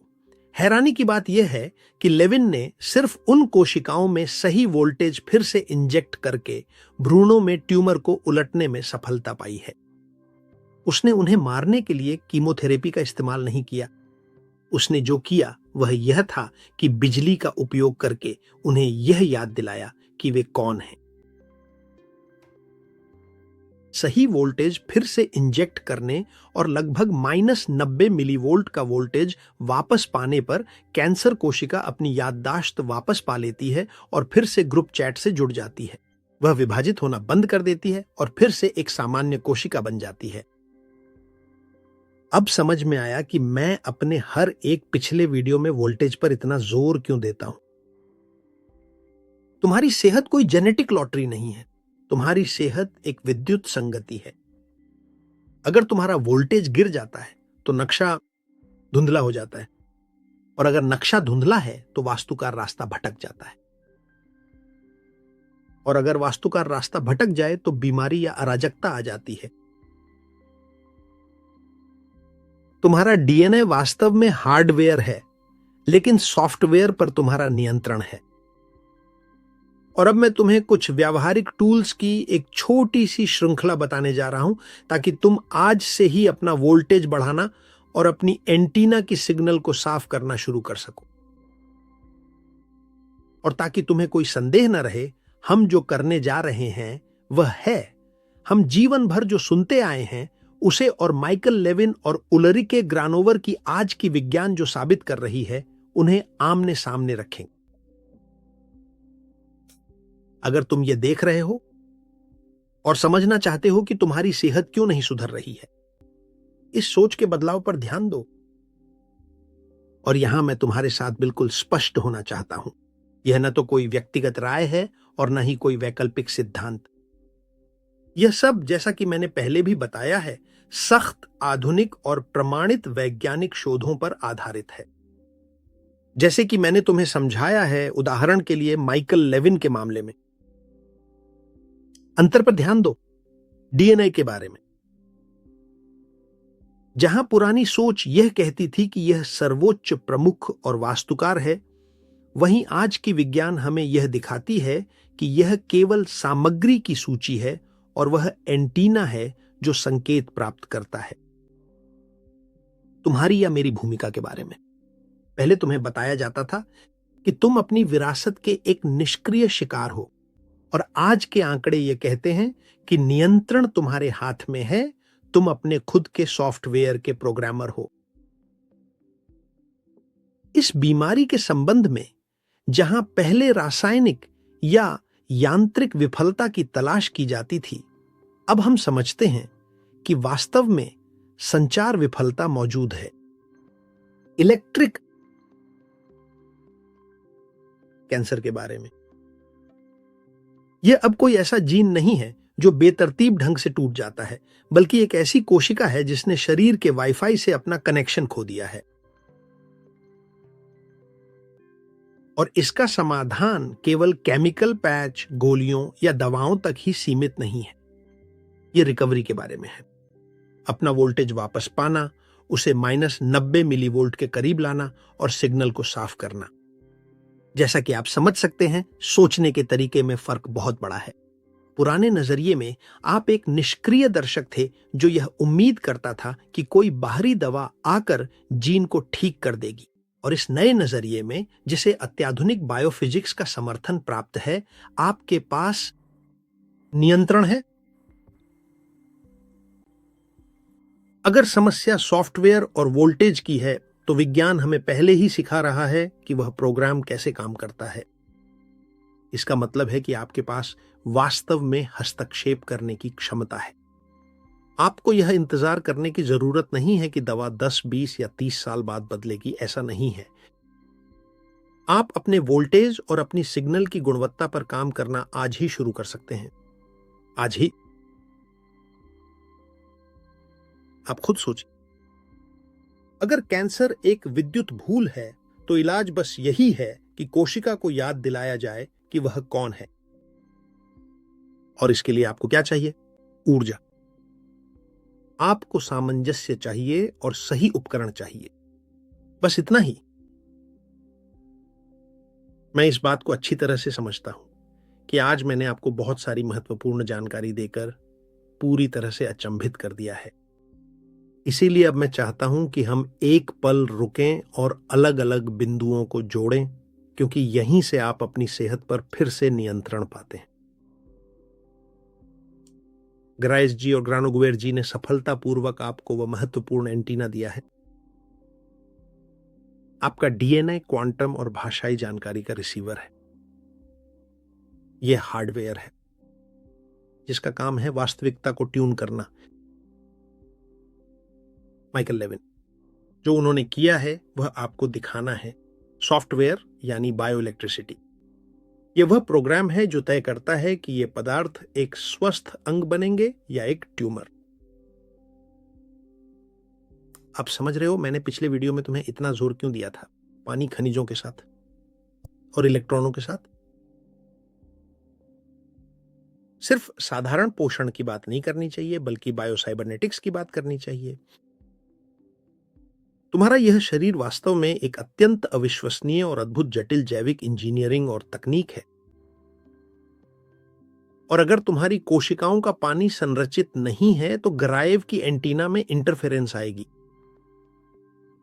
हैरानी की बात यह है कि लेविन ने सिर्फ उन कोशिकाओं में सही वोल्टेज फिर से इंजेक्ट करके भ्रूणों में ट्यूमर को उलटने में सफलता पाई है। उसने उन्हें मारने के लिए कीमोथेरेपी का इस्तेमाल नहीं किया। उसने जो किया वह यह था कि बिजली का उपयोग करके उन्हें यह याद दिलाया कि वे कौन हैं। सही वोल्टेज फिर से इंजेक्ट करने और लगभग -90 मिलीवोल्ट का वोल्टेज वापस पाने पर कैंसर कोशिका अपनी याददाश्त वापस पा लेती है और फिर से ग्रुप चैट से जुड़ जाती है। वह विभाजित होना बंद कर देती है और फिर से एक सामान्य कोशिका बन जाती है। अब समझ में आया कि मैं अपने हर एक पिछले वीडियो में वोल्टेज पर इतना जोर क्यों देता हूं। तुम्हारी सेहत कोई जेनेटिक लॉटरी नहीं है, तुम्हारी सेहत एक विद्युत संगति है। अगर तुम्हारा वोल्टेज गिर जाता है तो नक्शा धुंधला हो जाता है, और अगर नक्शा धुंधला है तो वास्तुकार रास्ता भटक जाता है, और अगर वास्तुकार रास्ता भटक जाए तो बीमारी या अराजकता आ जाती है। तुम्हारा डीएनए वास्तव में हार्डवेयर है, लेकिन सॉफ्टवेयर पर तुम्हारा नियंत्रण है। और अब मैं तुम्हें कुछ व्यावहारिक टूल्स की एक छोटी सी श्रृंखला बताने जा रहा हूं ताकि तुम आज से ही अपना वोल्टेज बढ़ाना और अपनी एंटीना की सिग्नल को साफ करना शुरू कर सको। और ताकि तुम्हें कोई संदेह न रहे, हम जो करने जा रहे हैं वह है, हम जीवन भर जो सुनते आए हैं उसे और माइकल लेविन और उलरिके ग्रानोवर की आज की विज्ञान जो साबित कर रही है, उन्हें आमने सामने रखेंगे। अगर तुम ये देख रहे हो और समझना चाहते हो कि तुम्हारी सेहत क्यों नहीं सुधर रही है, इस सोच के बदलाव पर ध्यान दो। और यहां मैं तुम्हारे साथ बिल्कुल स्पष्ट होना चाहता हूं, यह न तो कोई व्यक्तिगत राय है और न ही कोई वैकल्पिक सिद्धांत। यह सब, जैसा कि मैंने पहले भी बताया है, सख्त, आधुनिक और प्रमाणित वैज्ञानिक शोधों पर आधारित है। जैसे कि मैंने तुम्हें समझाया है, उदाहरण के लिए माइकल लेविन के मामले में। अंतर पर ध्यान दो। डीएनए के बारे में, जहां पुरानी सोच यह कहती थी कि यह सर्वोच्च प्रमुख और वास्तुकार है, वहीं आज की विज्ञान हमें यह दिखाती है कि यह केवल सामग्री की सूची है और वह एंटीना है जो संकेत प्राप्त करता है। तुम्हारी या मेरी भूमिका के बारे में पहले तुम्हें बताया जाता था कि तुम अपनी विरासत के एक निष्क्रिय शिकार हो, और आज के आंकड़े ये कहते हैं कि नियंत्रण तुम्हारे हाथ में है। तुम अपने खुद के सॉफ्टवेयर के प्रोग्रामर हो। इस बीमारी के संबंध में जहां पहले रासायनिक या यांत्रिक विफलता की तलाश की जाती थी, अब हम समझते हैं कि वास्तव में संचार विफलता मौजूद है। इलेक्ट्रिक कैंसर के बारे में, यह अब कोई ऐसा जीन नहीं है जो बेतरतीब ढंग से टूट जाता है, बल्कि एक ऐसी कोशिका है जिसने शरीर के वाईफाई से अपना कनेक्शन खो दिया है। और इसका समाधान केवल केमिकल पैच, गोलियों या दवाओं तक ही सीमित नहीं है। यह रिकवरी के बारे में है। अपना वोल्टेज वापस पाना, उसे -90 मिलीवोल्ट के करीब लाना और सिग्नल को साफ करना। जैसा कि आप समझ सकते हैं, सोचने के तरीके में फर्क बहुत बड़ा है। पुराने नजरिए में आप एक निष्क्रिय दर्शक थे जो यह उम्मीद करता था कि कोई बाहरी दवा आकर जीन को ठीक कर देगी, और इस नए नजरिए में, जिसे अत्याधुनिक बायोफिजिक्स का समर्थन प्राप्त है, आपके पास नियंत्रण है। अगर समस्या सॉफ्टवेयर और वोल्टेज की है, तो विज्ञान हमें पहले ही सिखा रहा है कि वह प्रोग्राम कैसे काम करता है। इसका मतलब है कि आपके पास वास्तव में हस्तक्षेप करने की क्षमता है। आपको यह इंतजार करने की जरूरत नहीं है कि दवा 10, 20 या 30 साल बाद बदलेगी। ऐसा नहीं है। आप अपने वोल्टेज और अपनी सिग्नल की गुणवत्ता पर काम करना आज ही शुरू कर सकते हैं। आज ही। आप खुद सोचिए, अगर कैंसर एक विद्युत भूल है, तो इलाज बस यही है कि कोशिका को याद दिलाया जाए कि वह कौन है। और इसके लिए आपको क्या चाहिए? ऊर्जा। आपको सामंजस्य चाहिए और सही उपकरण चाहिए। बस इतना ही। मैं इस बात को अच्छी तरह से समझता हूं कि आज मैंने आपको बहुत सारी महत्वपूर्ण जानकारी देकर पूरी तरह से अचंभित कर दिया है। इसीलिए अब मैं चाहता हूं कि हम एक पल रुकें और अलग अलग बिंदुओं को जोड़ें, क्योंकि यहीं से आप अपनी सेहत पर फिर से नियंत्रण पाते हैं। ग्राइस जी और ग्रानोगुएर जी ने सफलतापूर्वक आपको वह महत्वपूर्ण एंटीना दिया है। आपका डीएनए क्वांटम और भाषाई जानकारी का रिसीवर है। यह हार्डवेयर है जिसका काम है वास्तविकता को ट्यून करना। माइकल लेविन, जो उन्होंने किया है वह आपको दिखाना है। सॉफ्टवेयर यानी बायो इलेक्ट्रिसिटी, यह वह प्रोग्राम है जो तय करता है कि ये पदार्थ एक स्वस्थ अंग बनेंगे या एक ट्यूमर। आप समझ रहे हो मैंने पिछले वीडियो में तुम्हें इतना जोर क्यों दिया था? पानी खनिजों के साथ और इलेक्ट्रॉनों के साथ। सिर्फ साधारण पोषण की बात नहीं करनी चाहिए, बल्कि बायोसाइबरनेटिक्स की बात करनी चाहिए। तुम्हारा यह शरीर वास्तव में एक अत्यंत अविश्वसनीय और अद्भुत जटिल जैविक इंजीनियरिंग और तकनीक है। और अगर तुम्हारी कोशिकाओं का पानी संरचित नहीं है, तो ग्राइव की एंटीना में इंटरफेरेंस आएगी।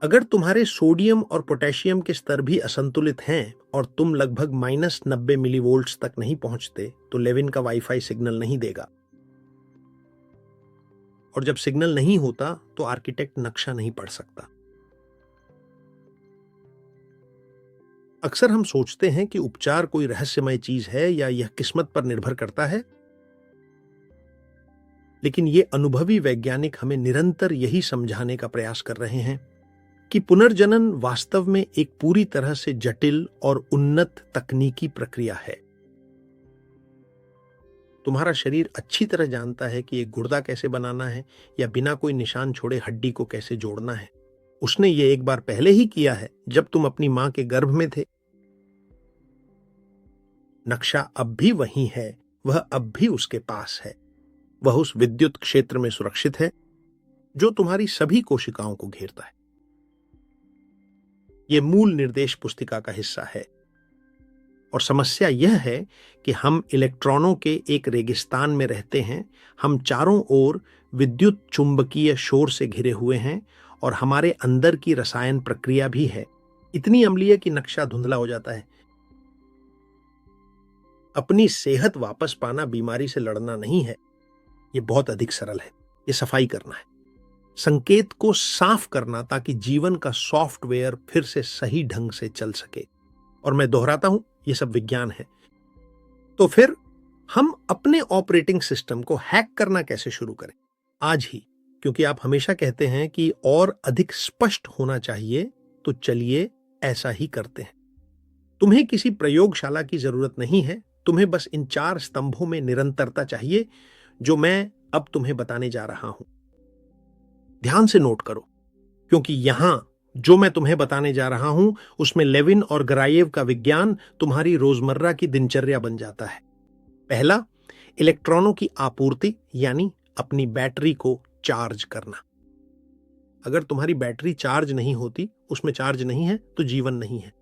अगर तुम्हारे सोडियम और पोटेशियम के स्तर भी असंतुलित हैं और तुम लगभग -90 मिलीवोल्ट्स तक नहीं पहुंचते, तो लेविन का वाईफाई सिग्नल नहीं देगा। और जब सिग्नल नहीं होता, तो आर्किटेक्ट नक्शा नहीं पढ़ सकता। अक्सर हम सोचते हैं कि उपचार कोई रहस्यमय चीज है या यह किस्मत पर निर्भर करता है, लेकिन ये अनुभवी वैज्ञानिक हमें निरंतर यही समझाने का प्रयास कर रहे हैं कि पुनर्जनन वास्तव में एक पूरी तरह से जटिल और उन्नत तकनीकी प्रक्रिया है। तुम्हारा शरीर अच्छी तरह जानता है कि एक गुर्दा कैसे बनाना है या बिना कोई निशान छोड़े हड्डी को कैसे जोड़ना है। उसने ये एक बार पहले ही किया है, जब तुम अपनी मां के गर्भ में थे। नक्शा अब भी वही है, वह अब भी उसके पास है। वह उस विद्युत क्षेत्र में सुरक्षित है जो तुम्हारी सभी कोशिकाओं को घेरता है। यह मूल निर्देश पुस्तिका का हिस्सा है। और समस्या यह है कि हम इलेक्ट्रॉनों के एक रेगिस्तान में रहते हैं। हम चारों ओर विद्युत चुंबकीय शोर से घिरे हुए हैं और हमारे अंदर की रसायन प्रक्रिया भी है, इतनी अम्लीय कि नक्शा धुंधला हो जाता है। अपनी सेहत वापस पाना बीमारी से लड़ना नहीं है, यह बहुत अधिक सरल है। यह सफाई करना है, संकेत को साफ करना, ताकि जीवन का सॉफ्टवेयर फिर से सही ढंग से चल सके। और मैं दोहराता हूं, यह सब विज्ञान है। तो फिर हम अपने ऑपरेटिंग सिस्टम को हैक करना कैसे शुरू करें? आज ही, क्योंकि आप हमेशा कहते हैं कि और अधिक स्पष्ट होना चाहिए, तो चलिए ऐसा ही करते हैं। तुम्हें किसी प्रयोगशाला की जरूरत नहीं है, तुम्हें बस इन 4 स्तंभों में निरंतरता चाहिए, जो मैं अब तुम्हें बताने जा रहा हूं। ध्यान से नोट करो, क्योंकि यहां जो मैं तुम्हें बताने जा रहा हूं, उसमें लेविन और गरायेव का विज्ञान तुम्हारी रोजमर्रा की दिनचर्या बन जाता है। पहला, इलेक्ट्रॉनों की आपूर्ति, यानी अपनी बैटरी को चार्ज करना। अगर तुम्हारी बैटरी चार्ज नहीं होती, उसमें चार्ज नहीं है, तो जीवन नहीं है।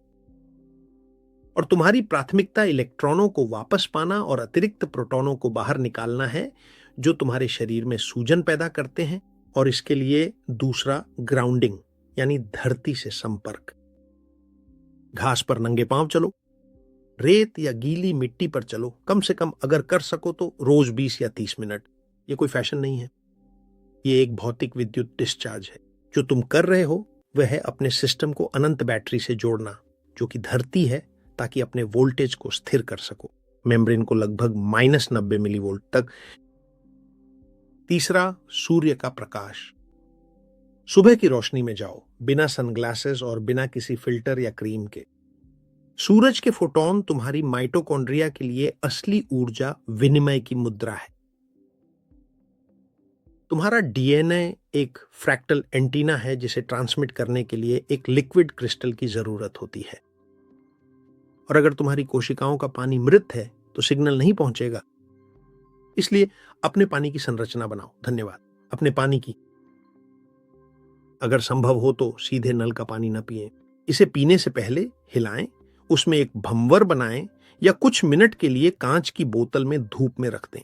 और तुम्हारी प्राथमिकता इलेक्ट्रॉनों को वापस पाना और अतिरिक्त प्रोटॉनों को बाहर निकालना है, जो तुम्हारे शरीर में सूजन पैदा करते हैं। और इसके लिए दूसरा, ग्राउंडिंग, यानी धरती से संपर्क। घास पर नंगे पांव चलो, रेत या गीली मिट्टी पर चलो, कम से कम अगर कर सको तो रोज 20 या 30 मिनट। यह कोई फैशन नहीं है, यह एक भौतिक विद्युत डिस्चार्ज है। जो तुम कर रहे हो वह है अपने सिस्टम को अनंत बैटरी से जोड़ना, जो कि धरती है, ताकि अपने वोल्टेज को स्थिर कर सको, मेम्ब्रेन को लगभग -90 मिलीवोल्ट तक। तीसरा, सूर्य का प्रकाश। सुबह की रोशनी में जाओ, बिना सनग्लासेस और बिना किसी फिल्टर या क्रीम के। सूरज के फोटोन तुम्हारी माइटोकॉन्ड्रिया के लिए असली ऊर्जा विनिमय की मुद्रा है। तुम्हारा डीएनए एक फ्रैक्टल एंटीना है, जिसे ट्रांसमिट करने के लिए एक लिक्विड क्रिस्टल की जरूरत होती है। और अगर तुम्हारी कोशिकाओं का पानी मृत है, तो सिग्नल नहीं पहुंचेगा। इसलिए अपने पानी की संरचना बनाओ। धन्यवाद। अपने पानी की, अगर संभव हो तो सीधे नल का पानी न पिएं। इसे पीने से पहले हिलाएं, उसमें एक भंवर बनाएं या कुछ मिनट के लिए कांच की बोतल में धूप में रख दें।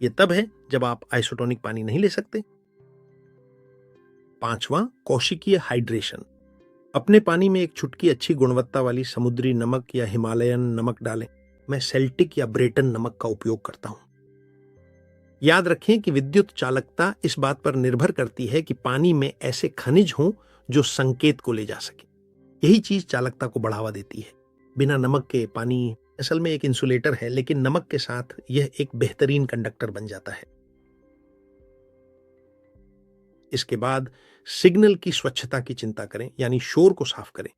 यह तब है जब आप आइसोटोनिक पानी नहीं ले सकते। पांचवां, कोशिकीय हाइड्रेशन। अपने पानी में एक चुटकी अच्छी गुणवत्ता वाली समुद्री नमक या हिमालयन नमक डालें। मैं सेल्टिक या ब्रेटन नमक का उपयोग करता हूं। याद रखें कि विद्युत चालकता इस बात पर निर्भर करती है कि पानी में ऐसे खनिज हों जो संकेत को ले जा सके। यही चीज चालकता को बढ़ावा देती है। बिना नमक के पानी असल में एक इंसुलेटर है, लेकिन नमक के साथ यह एक बेहतरीन कंडक्टर बन जाता है। इसके बाद सिग्नल की स्वच्छता की चिंता करें, यानी शोर को साफ करें।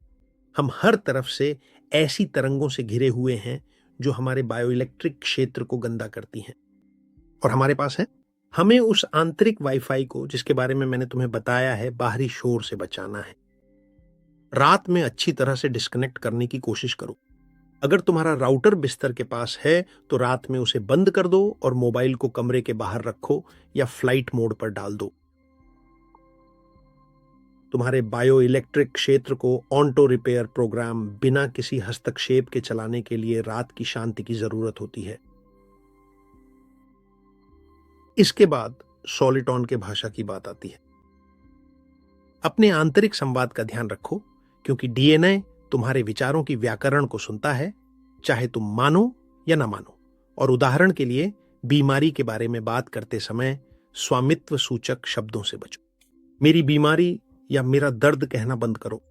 हम हर तरफ से ऐसी तरंगों से घिरे हुए हैं जो हमारे बायोइलेक्ट्रिक क्षेत्र को गंदा करती हैं। और हमारे पास है, हमें उस आंतरिक वाईफाई को, जिसके बारे में मैंने तुम्हें बताया है, बाहरी शोर से बचाना है। रात में अच्छी तरह से डिस्कनेक्ट करने की कोशिश करो। अगर तुम्हारा राउटर बिस्तर के पास है, तो रात में उसे बंद कर दो और मोबाइल को कमरे के बाहर रखो या फ्लाइट मोड पर डाल दो। तुम्हारे बायोइलेक्ट्रिक क्षेत्र को ऑटो रिपेयर प्रोग्राम बिना किसी हस्तक्षेप के चलाने के लिए रात की शांति की जरूरत होती है। इसके बाद सॉलिटॉन के भाषा की बात आती है। अपने आंतरिक संवाद का ध्यान रखो, क्योंकि डीएनए तुम्हारे विचारों की व्याकरण को सुनता है, चाहे तुम मानो या ना मानो। और उदाहरण के लिए, बीमारी के बारे में बात करते समय स्वामित्व सूचक शब्दों से बचो। मेरी बीमारी या मेरा दर्द कहना बंद करो।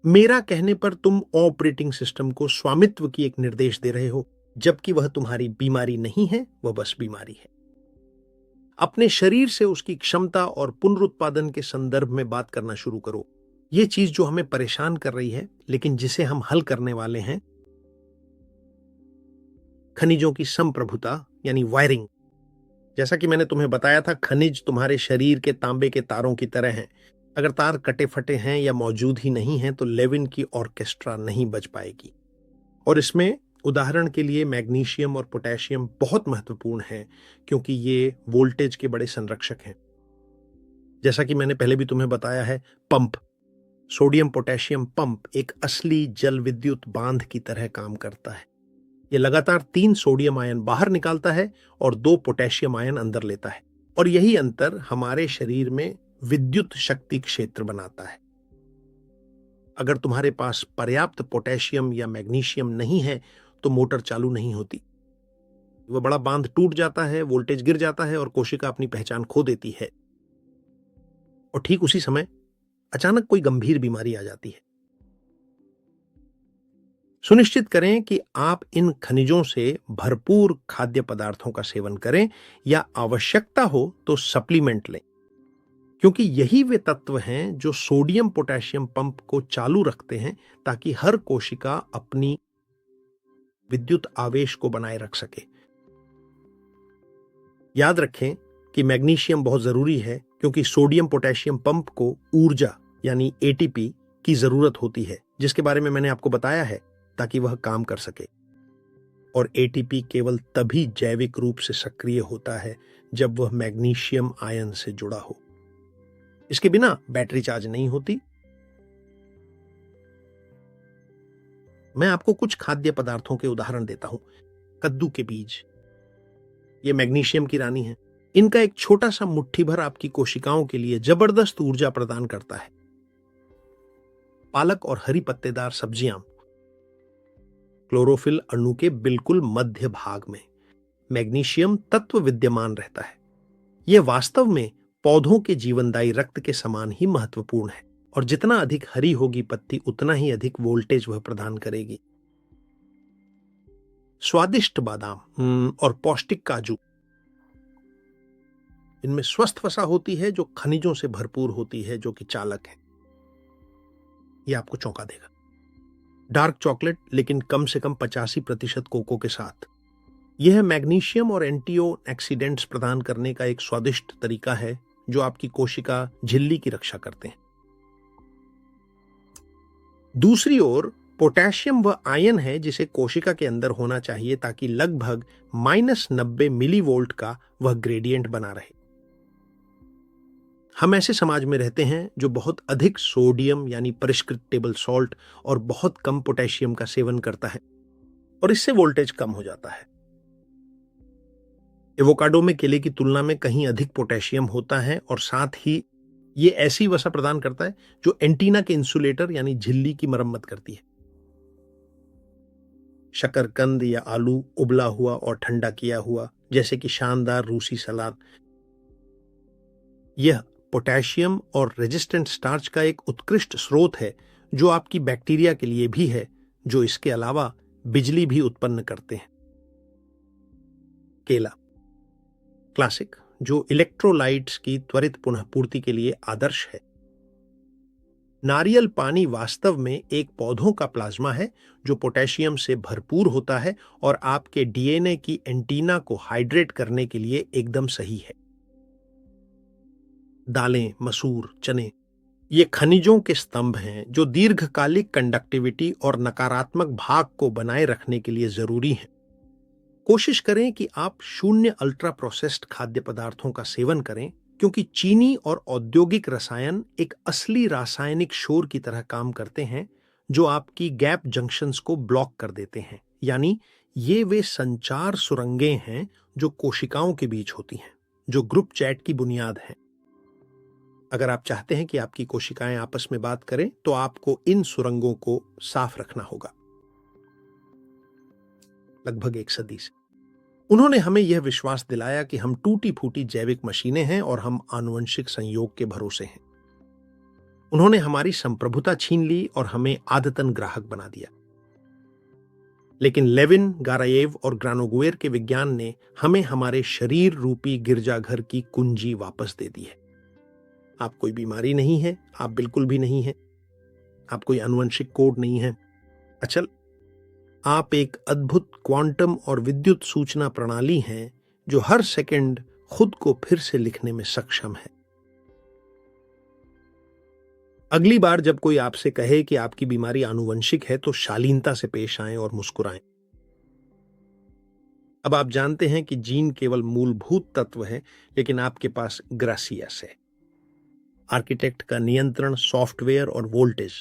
मेरा कहने पर तुम ऑपरेटिंग सिस्टम को स्वामित्व की एक निर्देश दे रहे हो, जबकि वह तुम्हारी बीमारी नहीं है, वह बस बीमारी है। अपने शरीर से उसकी क्षमता और पुनरुत्पादन के संदर्भ में बात करना शुरू करो। यह चीज जो हमें परेशान कर रही है, लेकिन जिसे हम हल करने वाले हैं, खनिजों की संप्रभुता यानी वायरिंग। जैसा कि मैंने तुम्हें बताया था, खनिज तुम्हारे शरीर के तांबे के तारों की तरह हैं। अगर तार कटे फटे हैं या मौजूद ही नहीं हैं तो लेविन की ऑर्केस्ट्रा नहीं बज पाएगी। और इसमें उदाहरण के लिए मैग्नीशियम और पोटेशियम बहुत महत्वपूर्ण हैं, क्योंकि ये वोल्टेज के बड़े संरक्षक हैं। जैसा कि मैंने पहले भी तुम्हें बताया है, पंप, सोडियम पोटेशियम पंप एक असली जल विद्युत बांध की तरह काम करता है। यह लगातार 3 सोडियम आयन बाहर निकालता है और 2 पोटेशियम आयन अंदर लेता है, और यही अंतर हमारे शरीर में विद्युत शक्ति क्षेत्र बनाता है। अगर तुम्हारे पास पर्याप्त पोटेशियम या मैग्नीशियम नहीं है तो मोटर चालू नहीं होती। वह बड़ा बांध टूट जाता है, वोल्टेज गिर जाता है और कोशिका अपनी पहचान खो देती है। और ठीक उसी समय अचानक कोई गंभीर बीमारी आ जाती है। सुनिश्चित करें कि आप इन खनिजों से भरपूर खाद्य पदार्थों का सेवन करें या आवश्यकता हो तो सप्लीमेंट लें, क्योंकि यही वे तत्व हैं जो सोडियम पोटेशियम पंप को चालू रखते हैं, ताकि हर कोशिका अपनी विद्युत आवेश को बनाए रख सके। याद रखें कि मैग्नीशियम बहुत जरूरी है, क्योंकि सोडियम पोटेशियम पंप को ऊर्जा यानी एटीपी की जरूरत होती है, जिसके बारे में मैंने आपको बताया है, ताकि वह काम कर सके। और एटीपी केवल तभी जैविक रूप से सक्रिय होता है जब वह मैग्नीशियम आयन से जुड़ा हो। इसके बिना बैटरी चार्ज नहीं होती। मैं आपको कुछ खाद्य पदार्थों के उदाहरण देता हूं। कद्दू के बीज, ये मैग्नीशियम की रानी है। इनका एक छोटा सा मुट्ठी भर आपकी कोशिकाओं के लिए जबरदस्त ऊर्जा प्रदान करता है। पालक और हरी पत्तेदार सब्जियां, क्लोरोफिल अणु के बिल्कुल मध्य भाग में मैग्नीशियम तत्व विद्यमान रहता है। यह वास्तव में पौधों के जीवनदायी रक्त के समान ही महत्वपूर्ण है, और जितना अधिक हरी होगी पत्ती, उतना ही अधिक वोल्टेज वह प्रदान करेगी। स्वादिष्ट बादाम और पौष्टिक काजू, इनमें स्वस्थ वसा होती है जो खनिजों से भरपूर होती है, जो कि चालक है। यह आपको चौंका देगा। डार्क चॉकलेट, लेकिन कम से कम 85% कोको के साथ। यह मैग्नीशियम और एंटीऑक्सीडेंट्स प्रदान करने का एक स्वादिष्ट तरीका है, जो आपकी कोशिका झिल्ली की रक्षा करते हैं। दूसरी ओर पोटेशियम वह आयन है जिसे कोशिका के अंदर होना चाहिए, ताकि लगभग -90 मिलीवोल्ट का वह ग्रेडियंट बना रहे। हम ऐसे समाज में रहते हैं जो बहुत अधिक सोडियम यानी परिष्कृत टेबल सॉल्ट और बहुत कम पोटेशियम का सेवन करता है, और इससे वोल्टेज कम हो जाता है। एवोकाडो में केले की तुलना में कहीं अधिक पोटेशियम होता है, और साथ ही ये ऐसी वसा प्रदान करता है जो एंटीना के इंसुलेटर यानी झिल्ली की मरम्मत करती है। शकरकंद या आलू उबला हुआ और ठंडा किया हुआ, जैसे कि शानदार रूसी सलाद, यह पोटेशियम और रेजिस्टेंट स्टार्च का एक उत्कृष्ट स्रोत है, जो आपकी बैक्टीरिया के लिए भी है, जो इसके अलावा बिजली भी उत्पन्न करते हैं। केला क्लासिक, जो इलेक्ट्रोलाइट्स की त्वरित पुनः पूर्ति के लिए आदर्श है। नारियल पानी वास्तव में एक पौधों का प्लाज्मा है, जो पोटेशियम से भरपूर होता है और आपके डीएनए की एंटीना को हाइड्रेट करने के लिए एकदम सही है। दालें, मसूर, चने, ये खनिजों के स्तंभ हैं जो दीर्घकालिक कंडक्टिविटी और नकारात्मक भाग को बनाए रखने के लिए जरूरी हैं। कोशिश करें कि आप शून्य अल्ट्रा प्रोसेस्ड खाद्य पदार्थों का सेवन करें, क्योंकि चीनी और औद्योगिक रसायन एक असली रासायनिक शोर की तरह काम करते हैं, जो आपकी गैप जंक्शंस को ब्लॉक कर देते हैं। यानी ये वे संचार सुरंगें हैं जो कोशिकाओं के बीच होती हैं, जो ग्रुप चैट की बुनियाद हैं। अगर आप चाहते हैं कि आपकी कोशिकाएं आपस में बात करें, तो आपको इन सुरंगों को साफ रखना होगा। लगभग 1 सदी से उन्होंने हमें यह विश्वास दिलाया कि हम टूटी फूटी जैविक मशीनें हैं और हम आनुवंशिक संयोग के भरोसे हैं। उन्होंने हमारी संप्रभुता छीन ली और हमें आदतन ग्राहक बना दिया। लेकिन लेविन, गारायेव और ग्रानोगुएर के विज्ञान ने हमें हमारे शरीर रूपी गिरजाघर की कुंजी वापस दे दी है। आप कोई बीमारी नहीं है, आप बिल्कुल भी नहीं है, आप कोई आनुवंशिक कोड नहीं है। अचल, आप एक अद्भुत क्वांटम और विद्युत सूचना प्रणाली हैं, जो हर सेकंड खुद को फिर से लिखने में सक्षम है। अगली बार जब कोई आपसे कहे कि आपकी बीमारी आनुवंशिक है तो शालीनता से पेश आएं और मुस्कुराएं। अब आप जानते हैं कि जीन केवल मूलभूत तत्व है, लेकिन आपके पास ग्रासियस है, आर्किटेक्ट का नियंत्रण, सॉफ्टवेयर और वोल्टेज।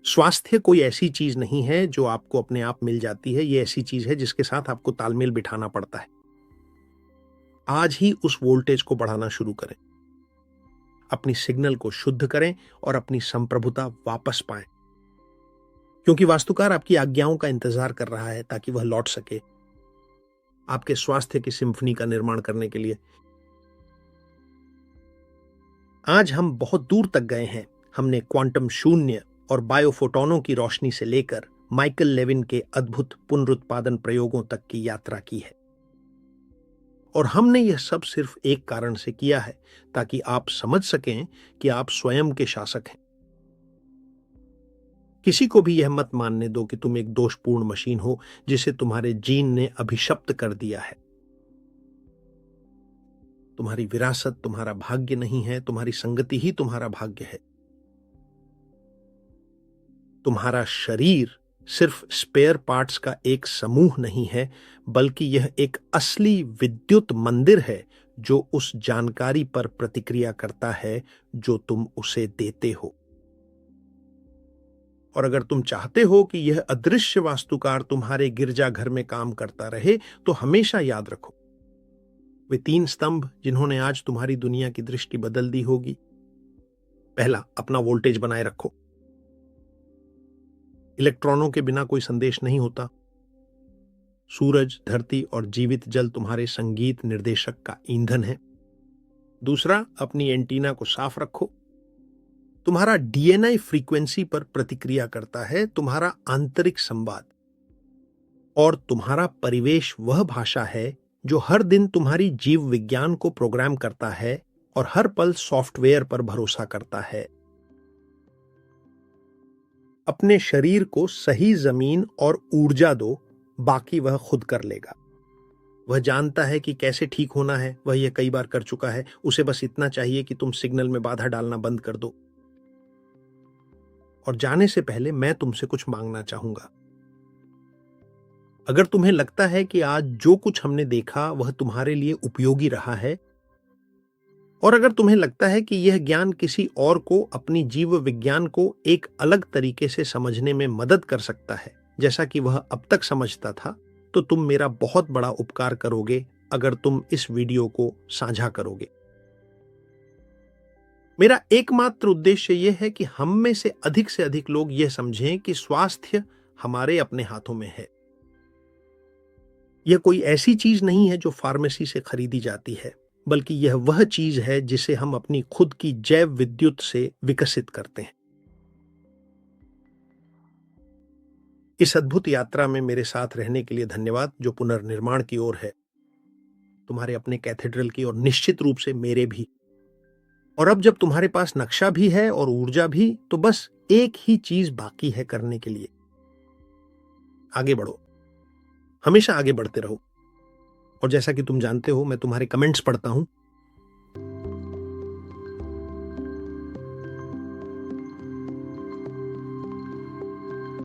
स्वास्थ्य कोई ऐसी चीज नहीं है जो आपको अपने आप मिल जाती है, यह ऐसी चीज है जिसके साथ आपको तालमेल बिठाना पड़ता है। आज ही उस वोल्टेज को बढ़ाना शुरू करें, अपनी सिग्नल को शुद्ध करें और अपनी संप्रभुता वापस पाएं, क्योंकि वास्तुकार आपकी आज्ञाओं का इंतजार कर रहा है ताकि वह लौट सके आपके स्वास्थ्य की सिम्फनी का निर्माण करने के लिए। आज हम बहुत दूर तक गए हैं। हमने क्वांटम शून्य और बायोफोटोनों की रोशनी से लेकर माइकल लेविन के अद्भुत पुनरुत्पादन प्रयोगों तक की यात्रा की है, और हमने यह सब सिर्फ एक कारण से किया है, ताकि आप समझ सकें कि आप स्वयं के शासक हैं। किसी को भी यह मत मानने दो कि तुम एक दोषपूर्ण मशीन हो जिसे तुम्हारे जीन ने अभिशप्त कर दिया है। तुम्हारी विरासत तुम्हारा भाग्य नहीं है, तुम्हारी संगति ही तुम्हारा भाग्य है। तुम्हारा शरीर सिर्फ स्पेयर पार्ट्स का एक समूह नहीं है, बल्कि यह एक असली विद्युत मंदिर है जो उस जानकारी पर प्रतिक्रिया करता है जो तुम उसे देते हो। और अगर तुम चाहते हो कि यह अदृश्य वास्तुकार तुम्हारे गिरजाघर में काम करता रहे, तो हमेशा याद रखो, वे 3 स्तंभ जिन्होंने आज तुम्हारी दुनिया की दृष्टि बदल दी होगी। पहला, अपना वोल्टेज बनाए रखो। इलेक्ट्रॉनों के बिना कोई संदेश नहीं होता। सूरज, धरती और जीवित जल तुम्हारे संगीत निर्देशक का ईंधन है। दूसरा, अपनी एंटीना को साफ रखो। तुम्हारा डीएनए फ्रीक्वेंसी पर प्रतिक्रिया करता है, तुम्हारा आंतरिक संवाद। और तुम्हारा परिवेश वह भाषा है जो हर दिन तुम्हारी जीव विज्ञान को प्रोग्राम करता है और हर पल सॉफ्टवेयर पर भरोसा करता है। अपने शरीर को सही जमीन और ऊर्जा दो, बाकी वह खुद कर लेगा। वह जानता है कि कैसे ठीक होना है, वह यह कई बार कर चुका है। उसे बस इतना चाहिए कि तुम सिग्नल में बाधा डालना बंद कर दो। और जाने से पहले मैं तुमसे कुछ मांगना चाहूंगा। अगर तुम्हें लगता है कि आज जो कुछ हमने देखा वह तुम्हारे लिए उपयोगी रहा है, और अगर तुम्हें लगता है कि यह ज्ञान किसी और को अपनी जीव विज्ञान को एक अलग तरीके से समझने में मदद कर सकता है, जैसा कि वह अब तक समझता था, तो तुम मेरा बहुत बड़ा उपकार करोगे अगर तुम इस वीडियो को साझा करोगे। मेरा एकमात्र उद्देश्य यह है कि हम में से अधिक लोग यह समझें कि स्वास्थ्य हमारे अपने हाथों में है। यह कोई ऐसी चीज नहीं है जो फार्मेसी से खरीदी जाती है, बल्कि यह वह चीज है जिसे हम अपनी खुद की जैव विद्युत से विकसित करते हैं। इस अद्भुत यात्रा में मेरे साथ रहने के लिए धन्यवाद, जो पुनर्निर्माण की ओर है, तुम्हारे अपने कैथेड्रल की और निश्चित रूप से मेरे भी। और अब जब तुम्हारे पास नक्शा भी है और ऊर्जा भी, तो बस एक ही चीज बाकी है करने के लिए। आगे बढ़ो, हमेशा आगे बढ़ते रहो। और जैसा कि तुम जानते हो, मैं तुम्हारे कमेंट्स पढ़ता हूं,